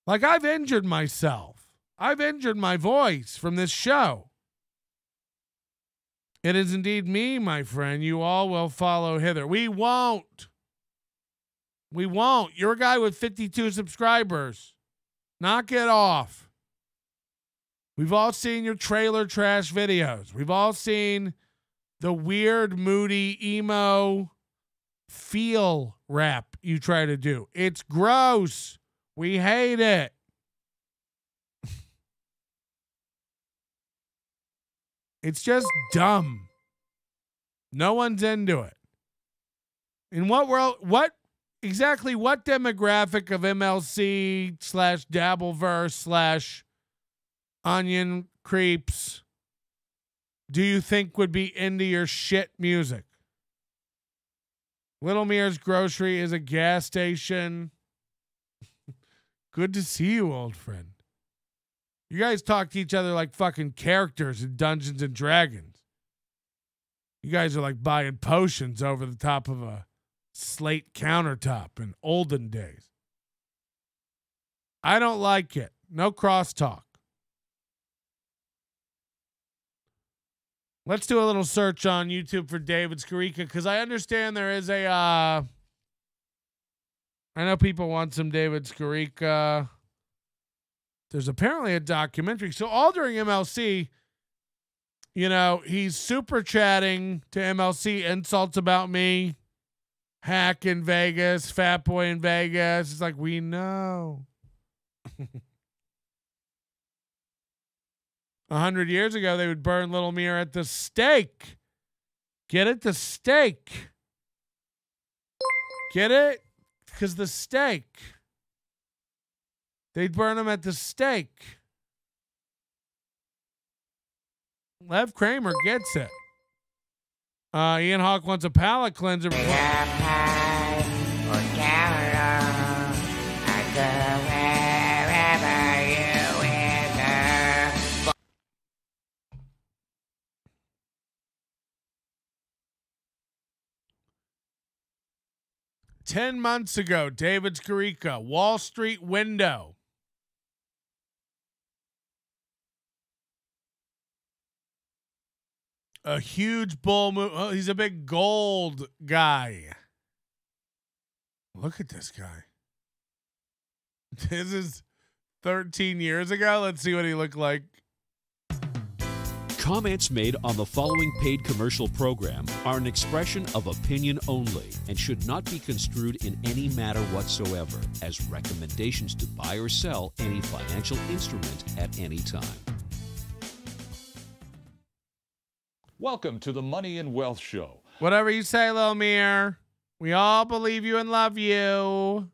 I've injured myself. I've injured my voice from this show. It is indeed me, my friend. You all will follow hither. We won't. We won't. You're a guy with 52 subscribers. Knock it off. We've all seen your trailer trash videos. We've all seen the weird, moody, emo feel rap you try to do. It's gross. We hate it. It's just dumb. No one's into it. In what world, what demographic of MLC / Dabbleverse / Onion Creeps do you think would be into your shit music? Lil Mir's Grocery is a gas station. Good to see you, old friend. You guys talk to each other like fucking characters in Dungeons and Dragons. You guys are buying potions over the top of a slate countertop in olden days. I don't like it. No crosstalk. Let's do a little search on YouTube for David Skarica, because I understand there is a I know people want some David Skarica. There's apparently a documentary. So all during MLC, you know, he's super chatting to MLC, insults about me, hack in Vegas, fat boy in Vegas. It's like, we know. 100 years ago, they would burn Lil Mir at the stake. Get it? The stake. Get it? Because the stake. They'd burn him at the stake. Lev Kramer gets it. Ian Hawk wants a palate cleanser. 10 months ago, David Skarica, Wall Street window. A huge bull move. Oh, he's a big gold guy. Look at this guy. This is 13 years ago. Let's see what he looked like. Comments made on the following paid commercial program are an expression of opinion only and should not be construed in any matter whatsoever as recommendations to buy or sell any financial instrument at any time. Welcome to the Money and Wealth Show. Whatever you say, Lil Mir. We all believe you and love you.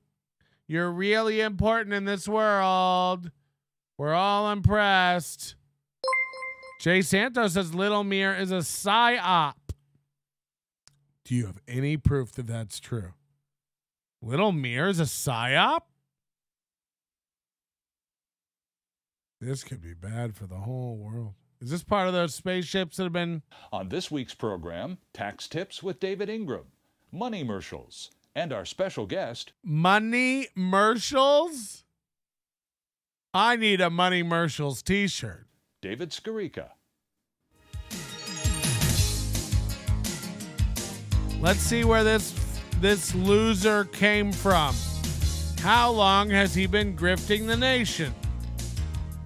You're really important in this world. We're all impressed. Jay Santos says Lil Mir is a psyop. Do you have any proof that that's true? Lil Mir is a psyop? This could be bad for the whole world. Is this part of those spaceships that have been... On this week's program, tax tips with David Ingram, money commercials, and our special guest... Money commercials? I need a money commercials t-shirt. David Skarica. Let's see where this loser came from. How long has he been grifting the nation?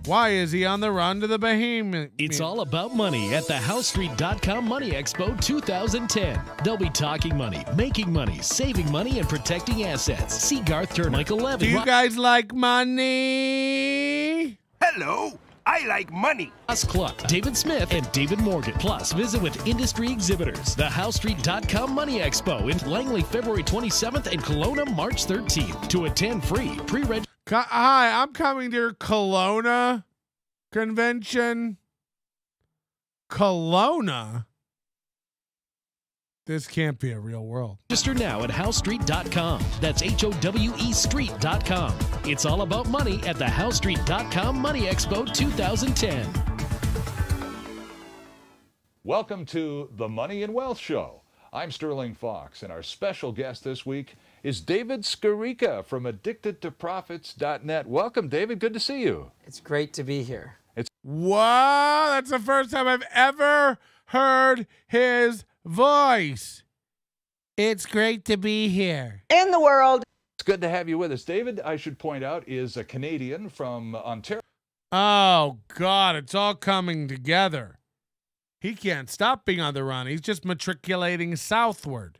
Why is he on the run to the behemoth? It's all about money at the HouseStreet.com Money Expo 2010. They'll be talking money, making money, saving money, and protecting assets. See Garth Turner, Michael Levy. Do you guys like money? Hello. I like money. Plus Cluck, David Smith, and David Morgan. Plus, visit with industry exhibitors. The HouseStreet.com Money Expo in Langley, February 27th and Kelowna, March 13th. To attend free, pre-register. Hi, I'm coming to your Kelowna convention. Kelowna? This can't be a real world. Register now at HouseStreet.com. That's HOWE Street.com. It's all about money at the HouseStreet.com Money Expo 2010. Welcome to the Money and Wealth Show. I'm Sterling Fox, and our special guest this week is David Skarica from AddictedToProfits.net. Welcome, David. Good to see you. It's great to be here. Wow, that's the first time I've ever heard his voice. It's great to be here. In the world. It's good to have you with us. David, I should point out, is a Canadian from Ontario. Oh, God, it's all coming together. He can't stop being on the run. He's just matriculating southward.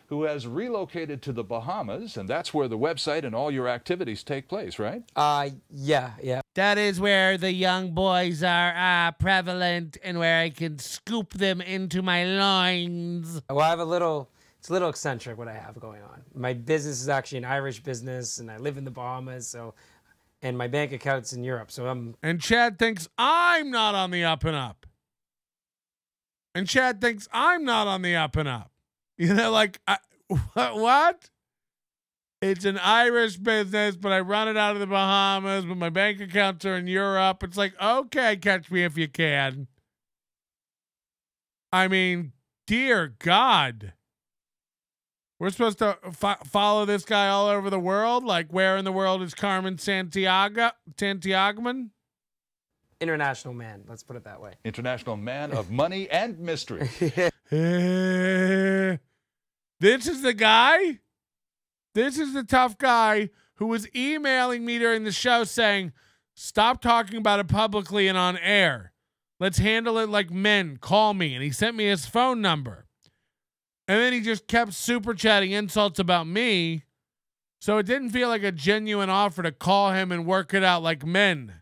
Who has relocated to the Bahamas, and that's where the website and all your activities take place, right? Yeah. That is where the young boys are prevalent and where I can scoop them into my loins. Well, it's a little eccentric what I have going on. My business is actually an Irish business, and I live in the Bahamas, and my bank account's in Europe, so I'm... And Chad thinks I'm not on the up and up. And Chad thinks I'm not on the up and up. You know, like, what? It's an Irish business, but I run it out of the Bahamas, but my bank accounts are in Europe. It's like, okay, catch me if you can. I mean, dear God. We're supposed to follow this guy all over the world? Like, where in the world is Carmen Santiagoman? international man. Let's put it that way. International man of money and mystery. This is the guy. This is the tough guy who was emailing me during the show saying, "Stop talking about it publicly and on air. Let's handle it like men. Call me." And he sent me his phone number. And then he just kept super chatting insults about me. So it didn't feel like a genuine offer to call him and work it out like men.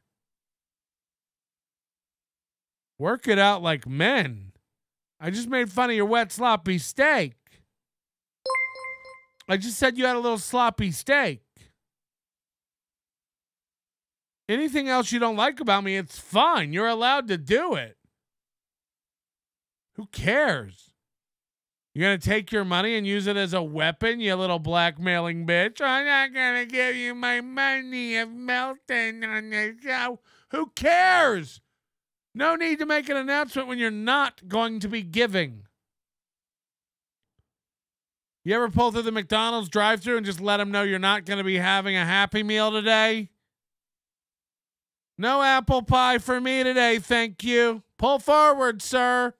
Work it out like men. I just made fun of your wet sloppy steak. I just said you had a little sloppy steak. Anything else you don't like about me, it's fine. You're allowed to do it. Who cares? You're going to take your money and use it as a weapon, you little blackmailing bitch? I'm not going to give you my money of Melton on the show. Who cares? No need to make an announcement when you're not going to be giving. You ever pull through the McDonald's drive-thru and just let them know you're not going to be having a Happy Meal today? No apple pie for me today, thank you. Pull forward, sir.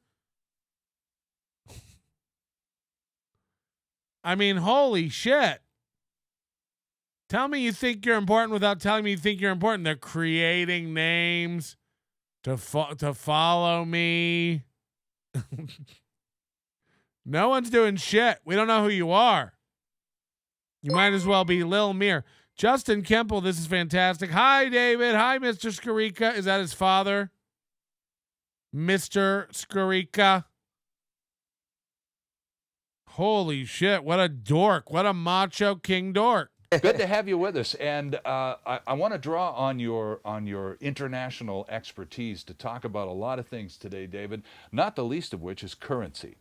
I mean, holy shit. Tell me you think you're important without telling me you think you're important. They're creating names to follow me. No one's doing shit. We don't know who you are. You might as well be Lil Mir. Justin Kemple, this is fantastic. Hi, David. Hi, Mr. Skarica. Is that his father? Mr. Skarica. Holy shit. What a dork. What a macho king dork. Good to have you with us. And I want to draw on your international expertise to talk about a lot of things today, David, not the least of which is currency.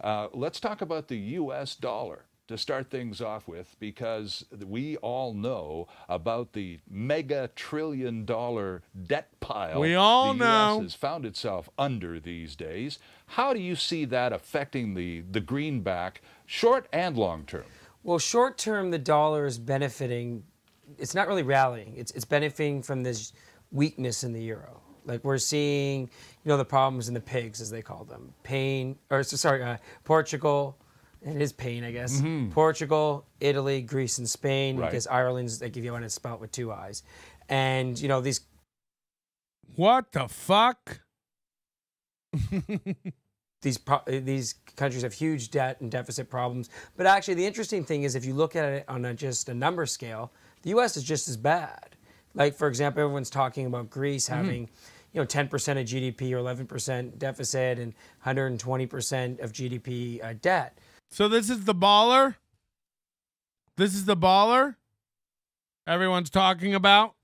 Let's talk about the U.S. dollar to start things off with, because we all know about the mega trillion-dollar debt pile we all the know U.S. has found itself under these days. How do you see that affecting the greenback, short and long term? Well, short term, the dollar is benefiting. It's not really rallying. It's benefiting from this weakness in the euro. Like we're seeing, the problems in the pigs, as they call them. Portugal, and it is pain, I guess. Mm-hmm. Portugal, Italy, Greece, and Spain, Right. because Ireland's, like, if you want to spell it with two I's. And, these... What the fuck? These countries have huge debt and deficit problems. But actually, the interesting thing is if you look at it on just a number scale, the U.S. is just as bad. Like, for example, everyone's talking about Greece having, 10% of GDP or 11% deficit and 120% of GDP debt. So this is the baller? This is the baller everyone's talking about?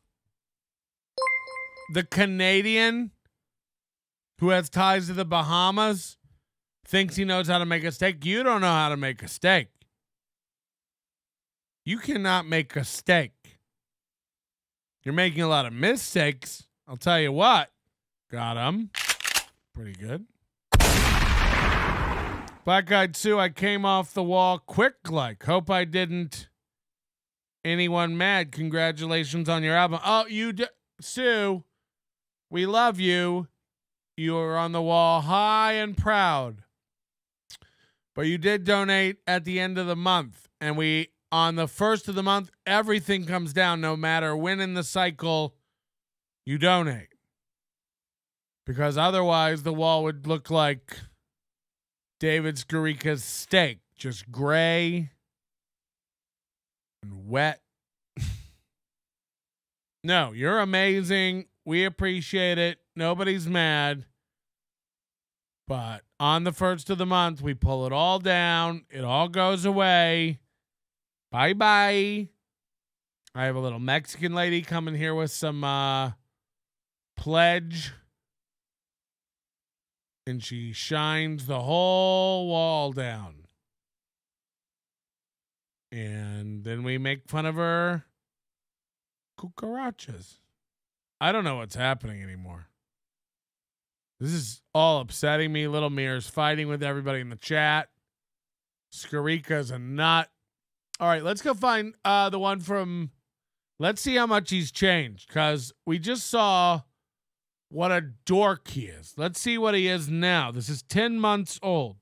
The Canadian who has ties to the Bahamas thinks he knows how to make a steak. You don't know how to make a steak. You cannot make a steak. You're making a lot of mistakes. I'll tell you what. Got him. Pretty good. Black Eyed Sue, I came off the wall quick like. Hope I didn't anyone mad. Congratulations on your album. Oh, Sue, we love you. You are on the wall high and proud. But you did donate at the end of the month. And on the first of the month, everything comes down no matter when in the cycle you donate. Because otherwise the wall would look like David Skarica's steak. Just gray and wet. No, you're amazing. We appreciate it. Nobody's mad. But on the first of the month, we pull it all down. It all goes away. Bye-bye. I have a little Mexican lady coming here with some pledge. And she shines the whole wall down. And then we make fun of her cucarachas. I don't know what's happening anymore. This is all upsetting me. Lil Mir's fighting with everybody in the chat. Skarica's a nut. All right, let's go find the one from... Let's see how much he's changed. Because we just saw What a dork he is. Let's see what he is now. This is 10 months old.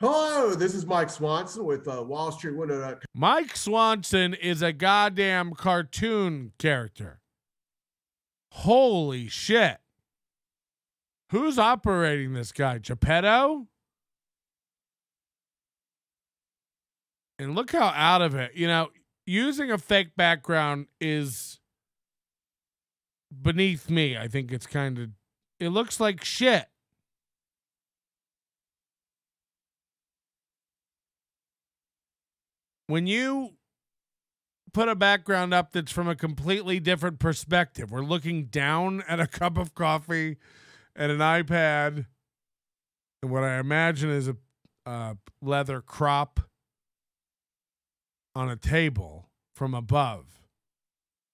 Hello, this is Mike Swanson with WallStreetWindow.com. Mike Swanson is a goddamn cartoon character. Holy shit. Who's operating this guy? Geppetto? And look how out of it. You know, using a fake background is beneath me. I think it's kind of, it looks like shit. When you put a background up that's from a completely different perspective, we're looking down at a cup of coffee and an iPad and what I imagine is a leather crop on a table from above.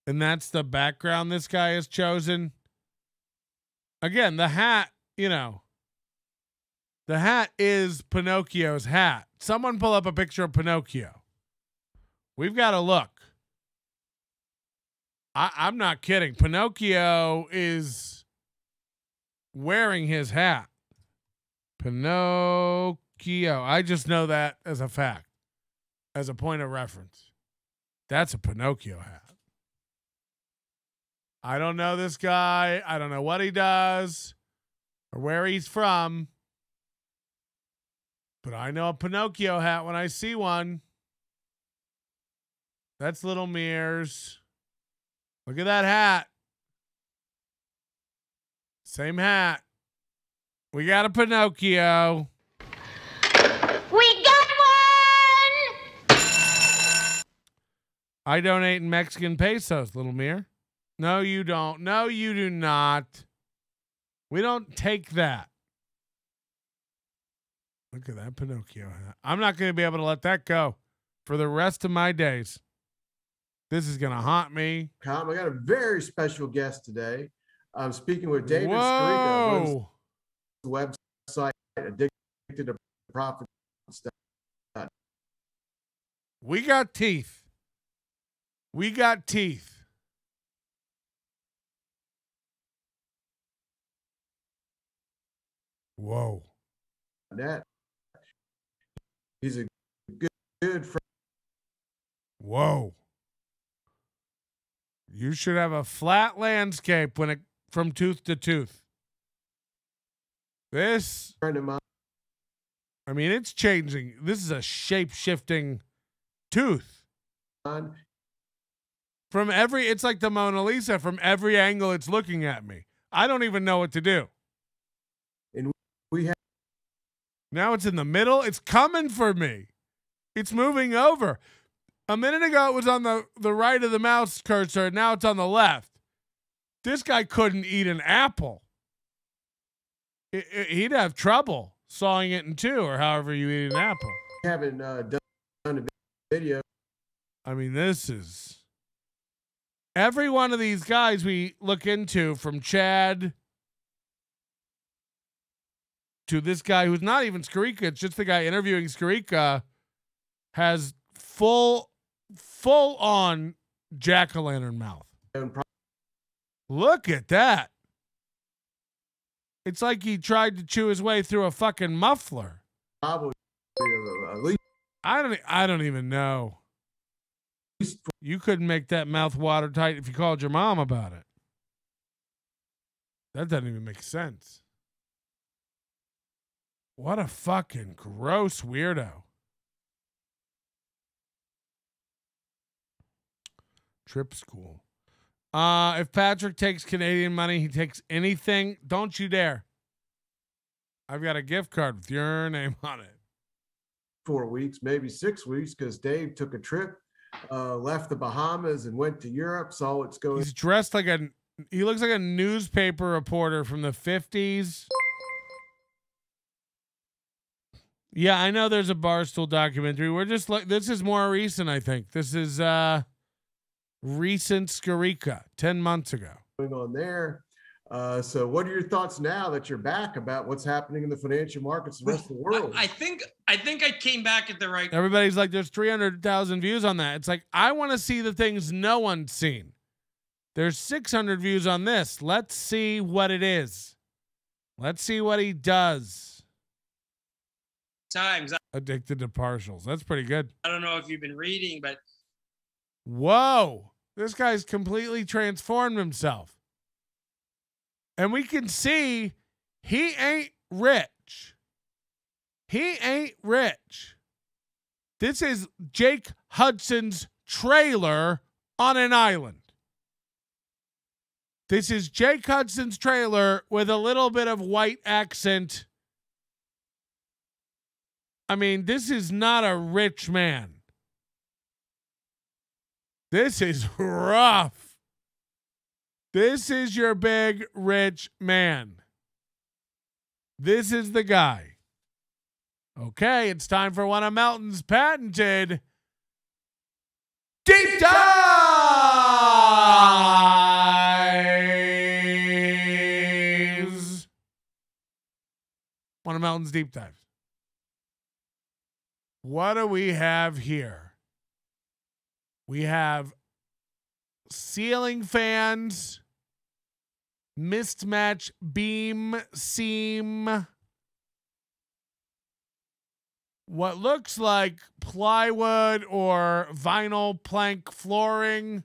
And that's the background this guy has chosen. Again, the hat, you know, the hat is Pinocchio's hat. Someone pull up a picture of Pinocchio. We've got to look. I'm not kidding. Pinocchio is wearing his hat. Pinocchio. I just know that as a fact, as a point of reference. That's a Pinocchio hat. I don't know this guy. I don't know what he does or where he's from. But I know a Pinocchio hat when I see one. That's Lil Mir's. Look at that hat. Same hat. We got a Pinocchio. We got one! I donate in Mexican pesos, Lil Mir. No, you don't. No, you do not. We don't take that. Look at that Pinocchio hat. I'm not going to be able to let that go for the rest of my days. This is going to haunt me. I got a very special guest today. I'm speaking with David Skarica, the website Addicted to Profits. We got teeth. We got teeth. Whoa. That he's a good friend. Whoa. You should have a flat landscape when it from tooth to tooth. This friend of mine. I mean, it's changing. This is a shape-shifting tooth. From every, it's like the Mona Lisa. From every angle it's looking at me. I don't even know what to do. And we have now it's in the middle. It's coming for me. It's moving over. A minute ago, it was on the right of the mouse cursor, and now it's on the left. This guy couldn't eat an apple. He'd have trouble sawing it in two, or however you eat an apple. Haven't done a video. I mean, this is every one of these guys we look into, from Chad to this guy who's not even Skarica. It's just the guy interviewing Skarica, has full on jack-o'-lantern mouth. Look at that. It's like he tried to chew his way through a fucking muffler. Probably at least. I don't even know. You couldn't make that mouth watertight if you called your mom about it. That doesn't even make sense. What a fucking gross weirdo. Trip school. If Patrick takes Canadian money, he takes anything. Don't you dare. I've got a gift card with your name on it. 4 weeks, maybe 6 weeks, because Dave took a trip, left the Bahamas and went to Europe, saw what's going on. He's dressed like he looks like a newspaper reporter from the 50s. Yeah, I know there's a Barstool documentary. We're just like, this is more recent, I think. This is recent Skarica, 10 months ago. Going on there. So what are your thoughts now that you're back about what's happening in the financial markets and the rest of the world? I think I came back at the right. Everybody's like, there's 300,000 views on that. It's like, I want to see the things no one's seen. There's 600 views on this. Let's see what it is. Let's see what he does. Times. Addicted to partials. That's pretty good. I don't know if you've been reading, but whoa, this guy's completely transformed himself. And we can see he ain't rich. He ain't rich. This is Jake Hudson's trailer on an island. This is Jake Hudson's trailer with a little bit of white accent. I mean, this is not a rich man. This is rough. This is your big rich man. This is the guy. Okay, it's time for one of Melton's patented deep dives. One of Melton's deep dives. What do we have here? We have ceiling fans, mismatch beam seam, what looks like plywood or vinyl plank flooring,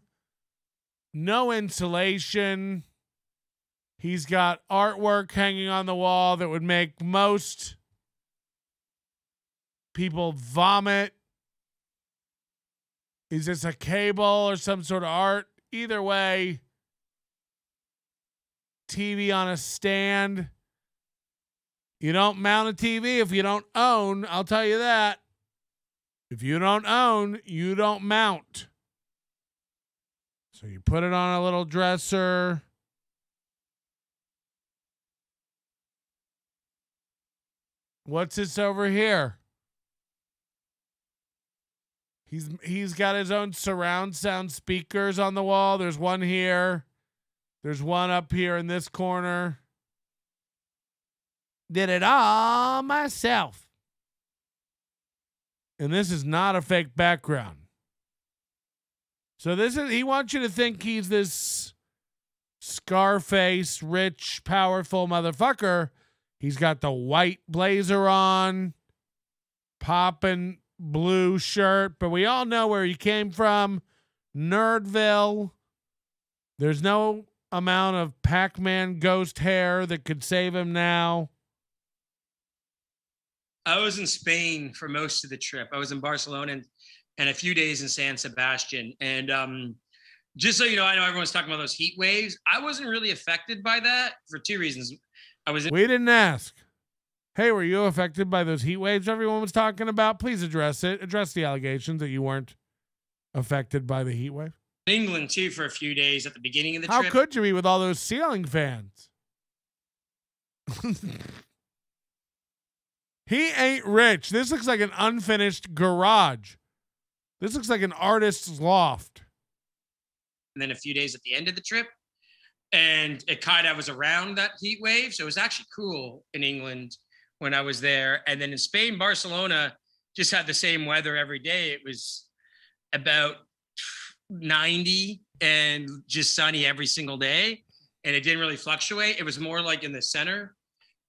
no insulation. He's got artwork hanging on the wall that would make most people vomit. Is this a cable or some sort of art? Either way, TV on a stand. You don't mount a TV if you don't own. I'll tell you that. If you don't own, you don't mount. So you put it on a little dresser. What's this over here? He's got his own surround sound speakers on the wall. There's one here. There's one up here in this corner. Did it all myself. And this is not a fake background. So he wants you to think he's this Scarface, rich, powerful motherfucker. He's got the white blazer on, popping blue shirt, but we all know where he came from. Nerdville. There's no amount of Pac-Man ghost hair that could save him now. I was in Spain for most of the trip. I was in Barcelona and a few days in San Sebastian. And just so you know, I know everyone's talking about those heat waves. I wasn't really affected by that for two reasons. We didn't ask. Hey, were you affected by those heat waves everyone was talking about? Please address it. Address the allegations that you weren't affected by the heat wave. England, too, for a few days at the beginning of the How trip. How could you be with all those ceiling fans? He ain't rich. This looks like an unfinished garage. This looks like an artist's loft. And then a few days at the end of the trip. And it kind of was around that heat wave. So it was actually cool in England when I was there. And then in Spain, Barcelona just had the same weather every day. It was about 90 and just sunny every single day. And it didn't really fluctuate. It was more like in the center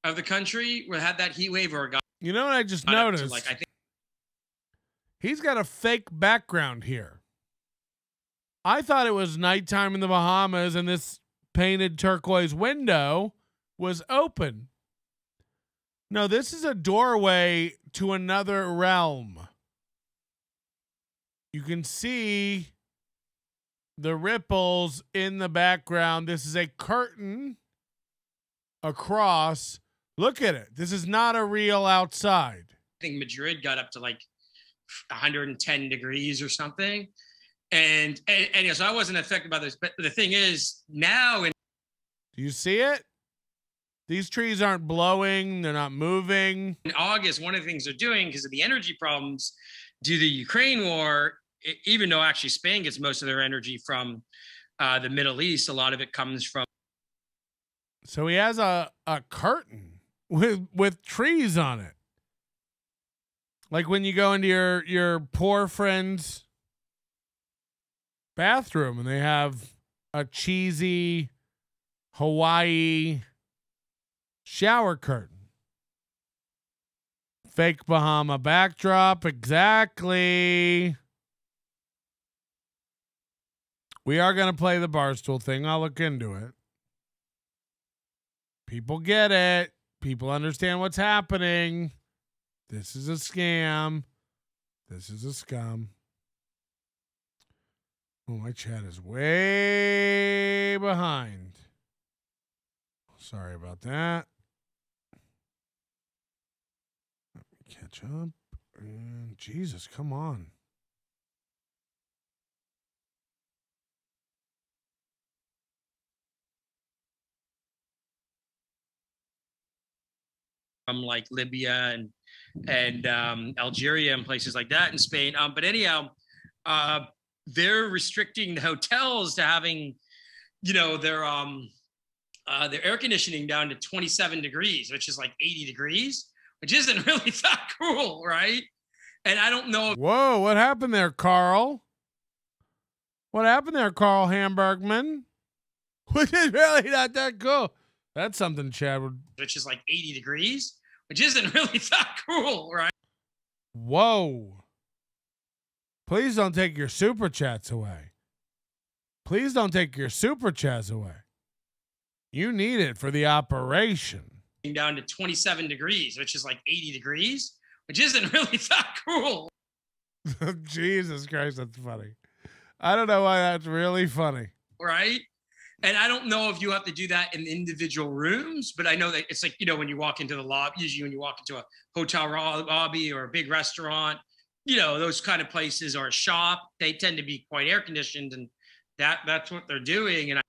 of the country where it had that heat wave or it got. You know what I just noticed? Like, I think he's got a fake background here. I thought it was nighttime in the Bahamas and this painted turquoise window was open. No, this is a doorway to another realm. You can see the ripples in the background. This is a curtain across. Look at it. This is not a real outside. I think Madrid got up to like 110 degrees or something. And so I wasn't affected by this. But the thing is, now in do you see it? These trees aren't blowing. They're not moving. In August, one of the things they're doing because of the energy problems due to the Ukraine war, even though actually Spain gets most of their energy from the Middle East, a lot of it comes from. So he has a curtain with trees on it. Like when you go into your poor friend's bathroom and they have a cheesy Hawaii shower curtain. Fake Bahama backdrop. Exactly. We are going to play the Barstool thing. I'll look into it. People get it. People understand what's happening. This is a scam. This is a scum. Oh, my chat is way behind. Sorry about that. Let me catch up. And Jesus, come on. From like Libya and Algeria and places like that in Spain. But anyhow, they're restricting the hotels to having, their air conditioning down to 27 degrees, which is like 80 degrees, which isn't really that cool, right? And I don't know. Whoa, what happened there, Carl? What happened there, Carl Hamburgman? Which is really not that cool. That's something Chad would. Which is like 80 degrees, which isn't really that cool, right? Whoa. Please don't take your super chats away. Please don't take your super chats away. You need it for the operation. Down to 27 degrees, which is like 80 degrees, which isn't really that cool. Jesus Christ, that's funny. I don't know why that's really funny. Right? And I don't know if you have to do that in individual rooms, but I know that it's like, when you walk into the lobby, usually when you walk into a hotel lobby or a big restaurant, those kind of places, or a shop, they tend to be quite air conditioned, and that's what they're doing. And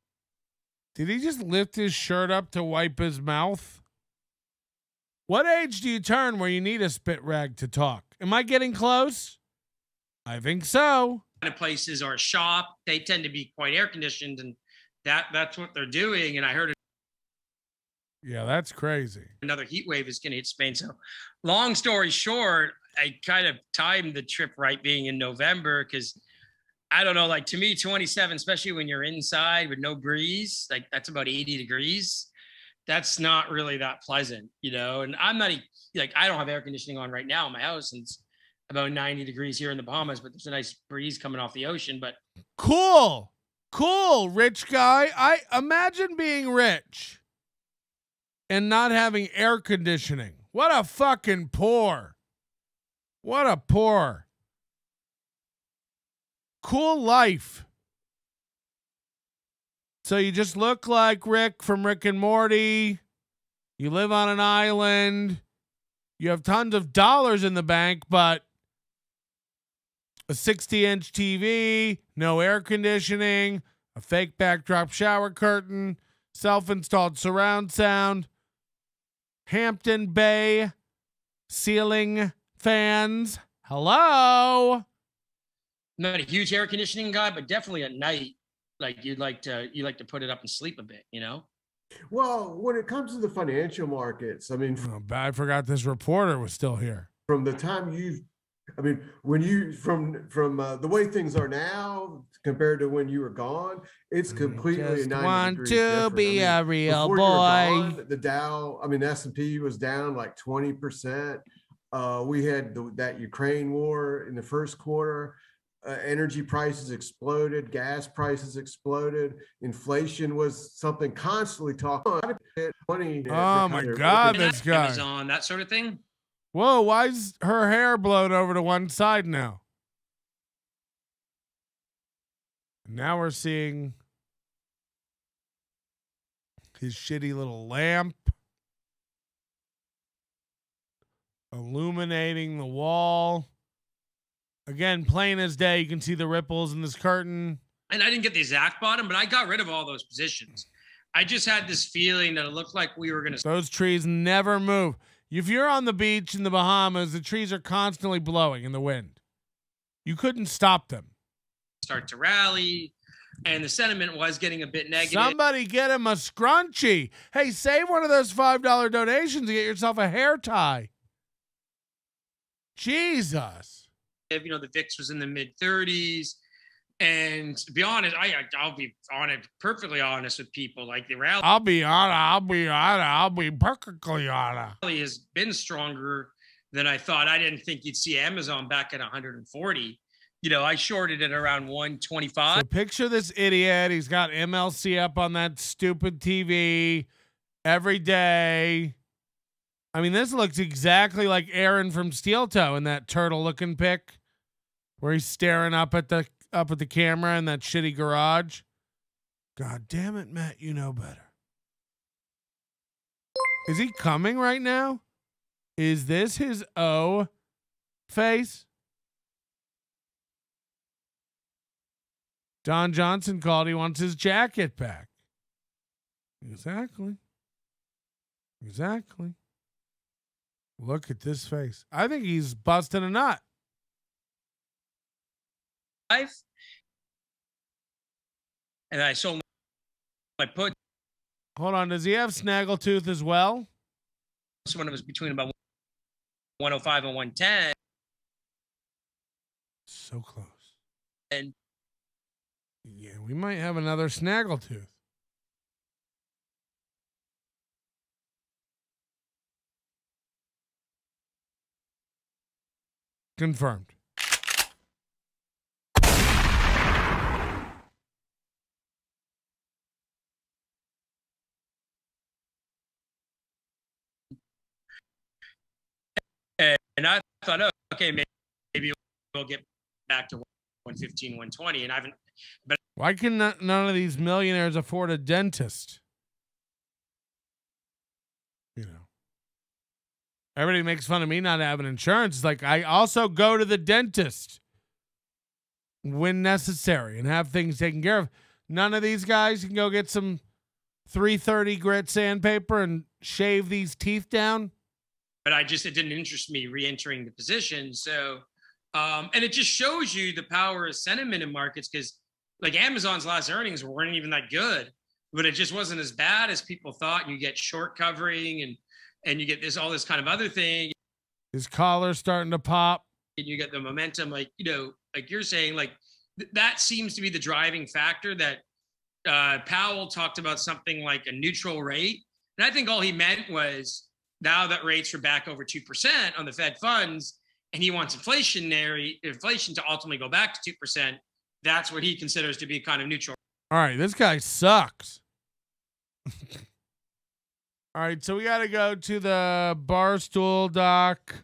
did he just lift his shirt up to wipe his mouth? What age do you turn where you need a spit rag to talk? Am I getting close? I think so. Kind of places or a shop, they tend to be quite air conditioned, and that's what they're doing. And I heard yeah, that's crazy. Another heat wave is going to hit Spain. So long story short, I kind of timed the trip right being in November, because I don't know, like to me, 27, especially when you're inside with no breeze, like that's about 80 degrees. That's not really that pleasant, and I'm not like, I don't have air conditioning on right now in my house, and it's about 90 degrees here in the Bahamas, but there's a nice breeze coming off the ocean. But cool, rich guy. I imagine being rich and not having air conditioning. What a fucking poor. What a poor. Cool life. So you just look like Rick from Rick and Morty. You live on an island. You have tons of dollars in the bank, but a 60-inch TV, no air conditioning, a fake backdrop shower curtain, self-installed surround sound, Hampton Bay ceiling fans. Hello? I'm not a huge air conditioning guy, but definitely at night, like you like to put it up and sleep a bit, Well, when it comes to the financial markets, I mean, I forgot this reporter was still here. From the time when you from the way things are now compared to when you were gone, it's completely just 90 want degrees to different. be a real before boy. you were gone, the Dow, the S&P was down like 20%. We had that Ukraine war in the first quarter. Energy prices exploded, gas prices exploded, inflation was something constantly talked about. Oh my God, this guy. Amazon, that sort of thing. Whoa, why is her hair blown over to one side now? Now we're seeing his shitty little lamp illuminating the wall. Again, plain as day, you can see the ripples in this curtain. And I didn't get the exact bottom, but I got rid of all those positions. I just had this feeling that it looked like we were going to... Those trees never move. If you're on the beach in the Bahamas, the trees are constantly blowing in the wind. You couldn't stop them. Start to rally, and the sentiment was getting a bit negative. Somebody get him a scrunchie. Hey, save one of those $5 donations to get yourself a hair tie. Jesus. The VIX was in the mid 30s. And to be honest, I'll be perfectly honest with people. Like the rally, I'll be perfectly honest. Has been stronger than I thought. I didn't think you'd see Amazon back at 140. You know, I shorted it around 125. So picture this idiot. He's got MLC up on that stupid TV every day. I mean, this looks exactly like Aaron from Steel Toe in that turtle-looking pic, where he's staring up at the camera in that shitty garage. God damn it, Matt, you know better. Is he coming right now? Is this his O face? Don Johnson called. He wants his jacket back. Exactly. Look at this face. I think he's busting a nut. And I sold my put. Hold on. Does he have snaggletooth as well? So when it was between about 105 and 110. So close. And yeah, we might have another snaggletooth. Confirmed. And I thought, oh, okay, maybe we'll get back to 115, 120. And I haven't. But why can none of these millionaires afford a dentist? You know, everybody makes fun of me not having insurance. It's like, I also go to the dentist when necessary and have things taken care of. None of these guys can go get some 330 grit sandpaper and shave these teeth down. But it didn't interest me re-entering the position. So, and it just shows you the power of sentiment in markets, because like Amazon's last earnings weren't even that good, but it just wasn't as bad as people thought. You get short covering and you get all this kind of other thing. His collar's starting to pop. And you get the momentum, like, you know, like you're saying, like that seems to be the driving factor. That Powell talked about something like a neutral rate. And I think all he meant was, now that rates are back over 2% on the Fed funds, and he wants inflation to ultimately go back to 2%, that's what he considers to be kind of neutral. All right, this guy sucks. All right, so we got to go to the Barstool doc.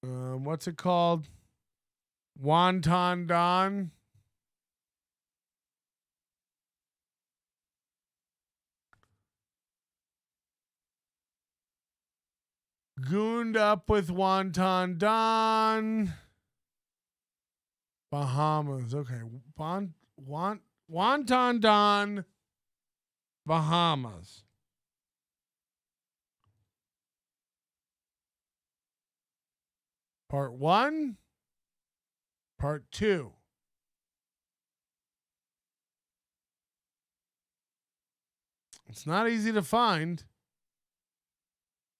What's it called? Wonton Don. Gooned up with Wonton Don. Bahamas. Okay. Wonton Don. Bahamas. Part 1. Part 2. It's not easy to find.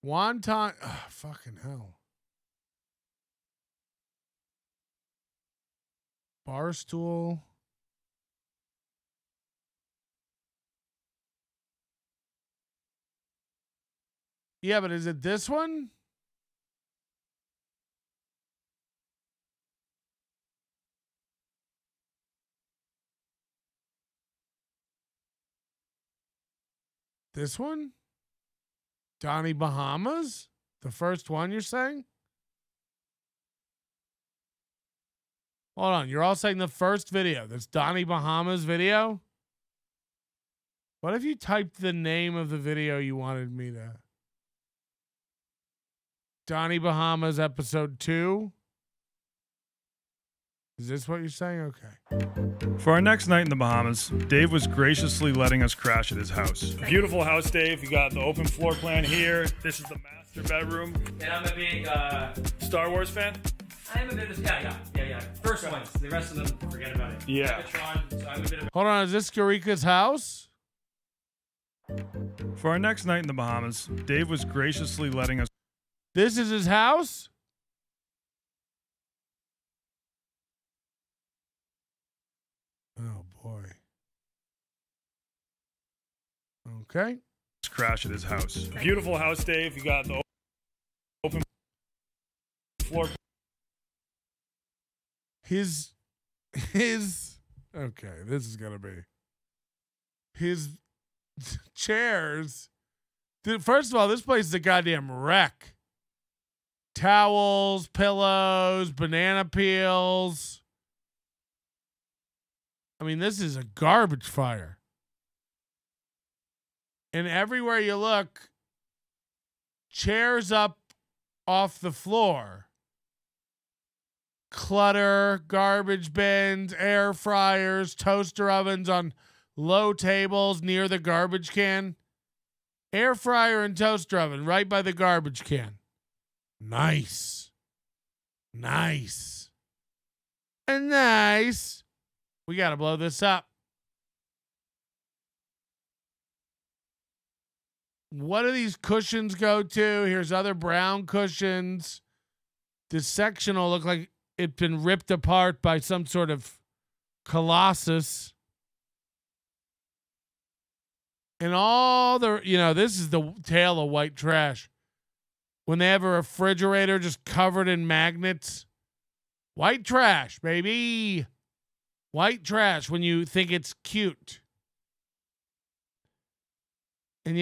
Wonton, fucking hell. Barstool. Yeah, but is it this one? This one? Donnie Bahamas? The first one you're saying? Hold on. You're all saying the first video. That's Donnie Bahamas video? What if you typed the name of the video you wanted me to? Donnie Bahamas episode 2? Is this what you're saying? Okay. For our next night in the Bahamas, Dave was graciously letting us crash at his house. Beautiful house, Dave. You got the open floor plan here. This is the master bedroom. And I'm a big Star Wars fan? I am a bit of yeah. First ones. The rest of them, forget about it. Yeah. Megatron, so I'm a bit of Hold on, is this Skarica's house? For our next night in the Bahamas, Dave was graciously letting us... This is his house? Okay. Crash at his house. Beautiful house, Dave. You got the open floor. His okay, this is gonna be his chairs. Dude, first of all, this place is a goddamn wreck. Towels, pillows, banana peels. I mean, this is a garbage fire. And everywhere you look, chairs up off the floor. Clutter, garbage bins, air fryers, toaster ovens on low tables near the garbage can. Air fryer and toaster oven right by the garbage can. Nice. Nice. And nice. We got to blow this up. What do these cushions go to? Here's other brown cushions. This section will look like it's been ripped apart by some sort of colossus. And all the, this is the tale of white trash. When they have a refrigerator just covered in magnets. White trash, baby. White trash when you think it's cute. And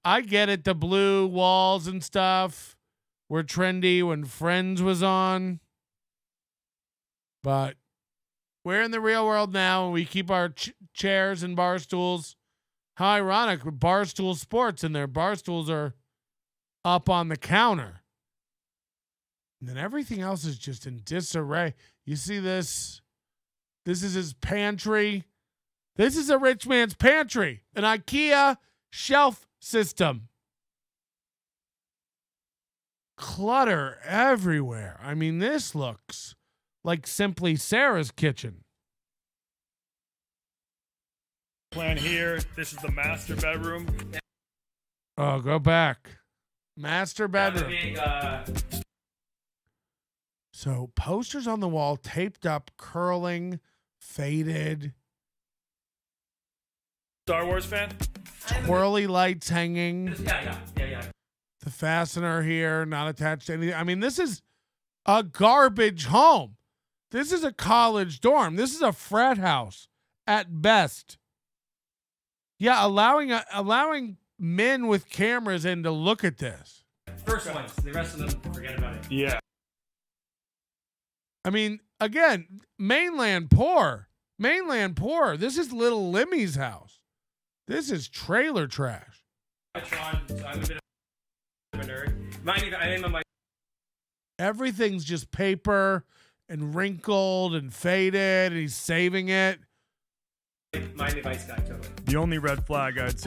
I get it, the blue walls and stuff were trendy when Friends was on. But we're in the real world now, and we keep our chairs and bar stools. How ironic, with Barstool Sports, and their bar stools are up on the counter. And then everything else is just in disarray. You see this? This is his pantry. This is a rich man's pantry. An IKEA shelf system. Clutter everywhere. I mean, this looks like Simply Sarah's kitchen. Plan here. This is the master bedroom. Oh, go back. Master bedroom. So posters on the wall, taped up, curling, faded. Star Wars fan? Twirly lights hanging. Yeah. The fastener here, not attached to anything. I mean, this is a garbage home. This is a college dorm. This is a frat house at best. Yeah, allowing men with cameras in to look at this. First ones. The rest of them, forget about it. Yeah. I mean, again, mainland poor. This is little Limmy's house. This is trailer trash. I'm a bit of a nerd. Everything's just paper and wrinkled and faded, and he's saving it. Miami Vice guy, totally. The only red flag I'd see.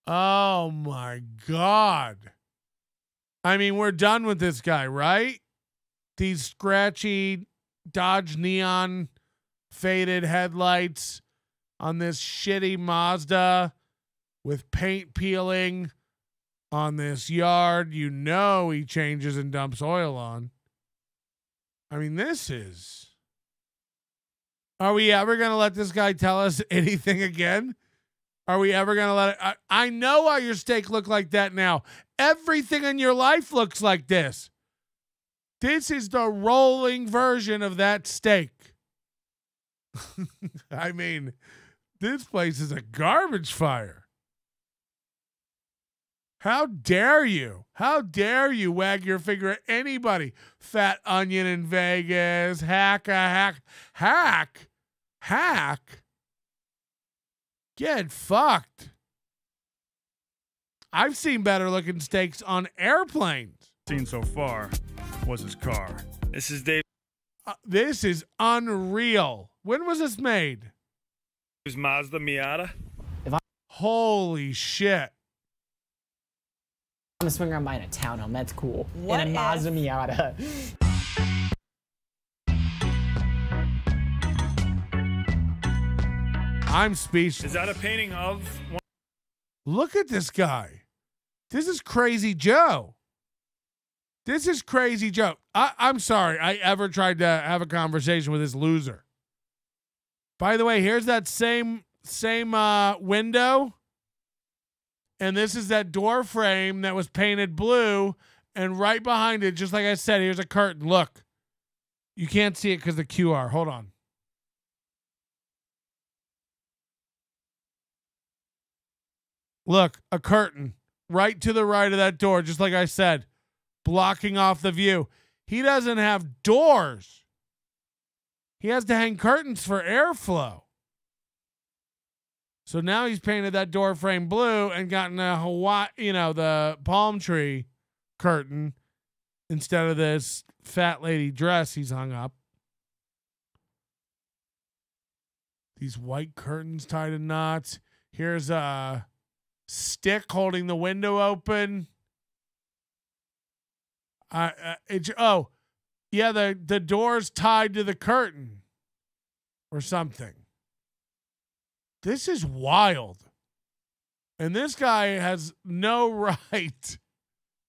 Oh my God. I mean, we're done with this guy, right? These scratchy Dodge Neon faded headlights on this shitty Mazda with paint peeling on this yard. He changes and dumps oil on. I mean, this is... Are we ever going to let this guy tell us anything again? Are we ever going to let it? I know why your steak look like that now. Everything in your life looks like this. This is the rolling version of that steak. I mean, this place is a garbage fire. How dare you? How dare you wag your finger at anybody? Fat onion in Vegas. Hack. Get fucked. I've seen better looking steaks on airplanes. Seen so far was his car. This is Dave. This is unreal. When was this made? It was Mazda Miata. Holy shit. I'm a swinger. I'm buying a townhome. That's cool. What and a Mazda Miata. I'm speechless. Is that a painting of? Look at this guy. This is Crazy Joe. I'm sorry I ever tried to have a conversation with this loser. By the way, here's that same window And this is that door frame that was painted blue. And right behind it, just like I said, here's a curtain. Look. You can't see it because of the QR. Hold on. Look, a curtain right to the right of that door, just like I said, blocking off the view. He doesn't have doors. He has to hang curtains for airflow. So now he's painted that door frame blue and gotten a Hawaii, the palm tree curtain instead of this fat lady dress he's hung up. These white curtains tied in knots. Here's a stick holding the window open. The door's tied to the curtain or something. This is wild. And this guy has no right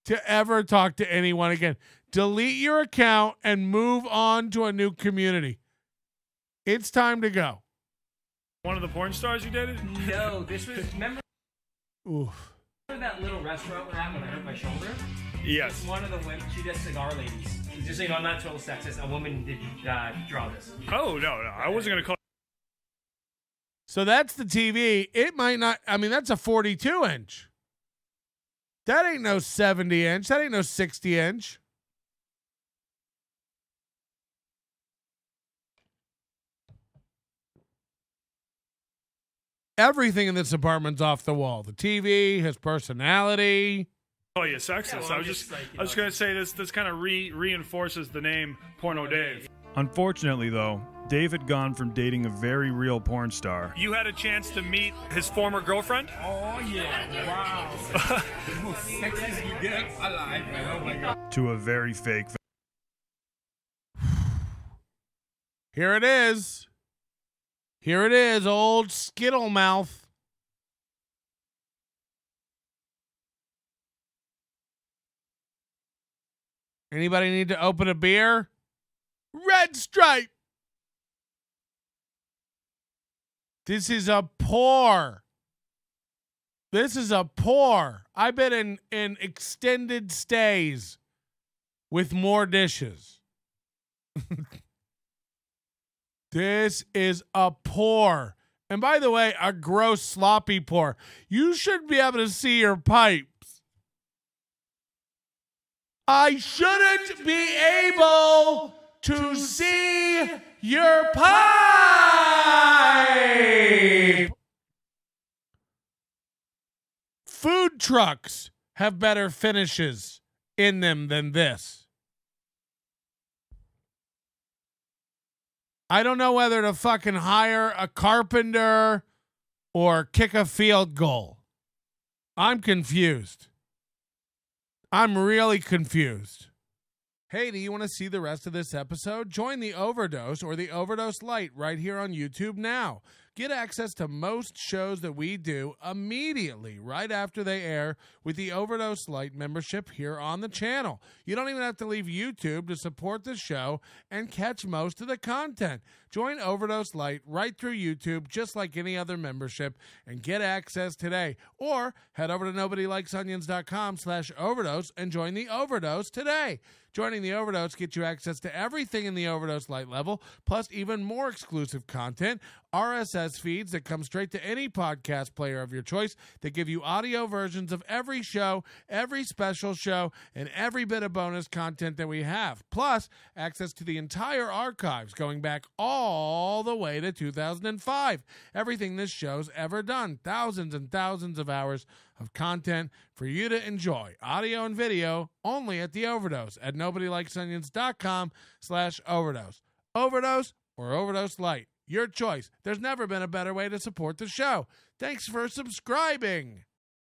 to ever talk to anyone again. Delete your account and move on to a new community. It's time to go. One of the porn stars you dated? No, this was, remember Oof. that little restaurant when I hurt my shoulder? Yes. It's one of the women, she does cigar ladies. Just so you know, I'm not total sexist. A woman did draw this. Oh, no. I wasn't going to call. So that's the TV. It might not, that's a 42-inch. That ain't no 70-inch. That ain't no 60-inch. Everything in this apartment's off the wall. The TV, his personality. Oh, yeah, sexist. I was just going to say this kind of reinforces the name Porno Dave. Unfortunately, though, Dave had gone from dating a very real porn star. You had a chance to meet his former girlfriend? Oh, yeah. Wow. The most sexiest you get alive, man. Oh, my God. To a very fake. Here it is. Here it is, old Skittle Mouth. Anybody need to open a beer? Red Stripe. This is a pour. This is a pour. I've been in extended stays with more dishes. This is a pour. And by the way, a gross sloppy pour. You should be able to see your pipes. I shouldn't be able to see your pipe. Food trucks have better finishes in them than this. I don't know whether to fucking hire a carpenter or kick a field goal. I'm confused. I'm really confused. Hey, do you want to see the rest of this episode? Join the Overdose or the Overdose Lite right here on YouTube now. Get access to most shows that we do immediately right after they air with the Overdose Lite membership here on the channel. You don't even have to leave YouTube to support the show and catch most of the content. Join Overdose Lite right through YouTube just like any other membership and get access today. Or head over to nobodylikesonions.com/overdose and join the Overdose today. Joining the Overdose gets you access to everything in the Overdose Lite level, plus even more exclusive content, RSS feeds that come straight to any podcast player of your choice that give you audio versions of every show, every special show, and every bit of bonus content that we have. Plus, access to the entire archives going back all the way to 2005. Everything this show's ever done. Thousands and thousands of hours of content for you to enjoy. Audio and video only at the Overdose at nobodylikesonions.com/overdose. Overdose or Overdose Lite. Your choice. There's never been a better way to support the show. Thanks for subscribing.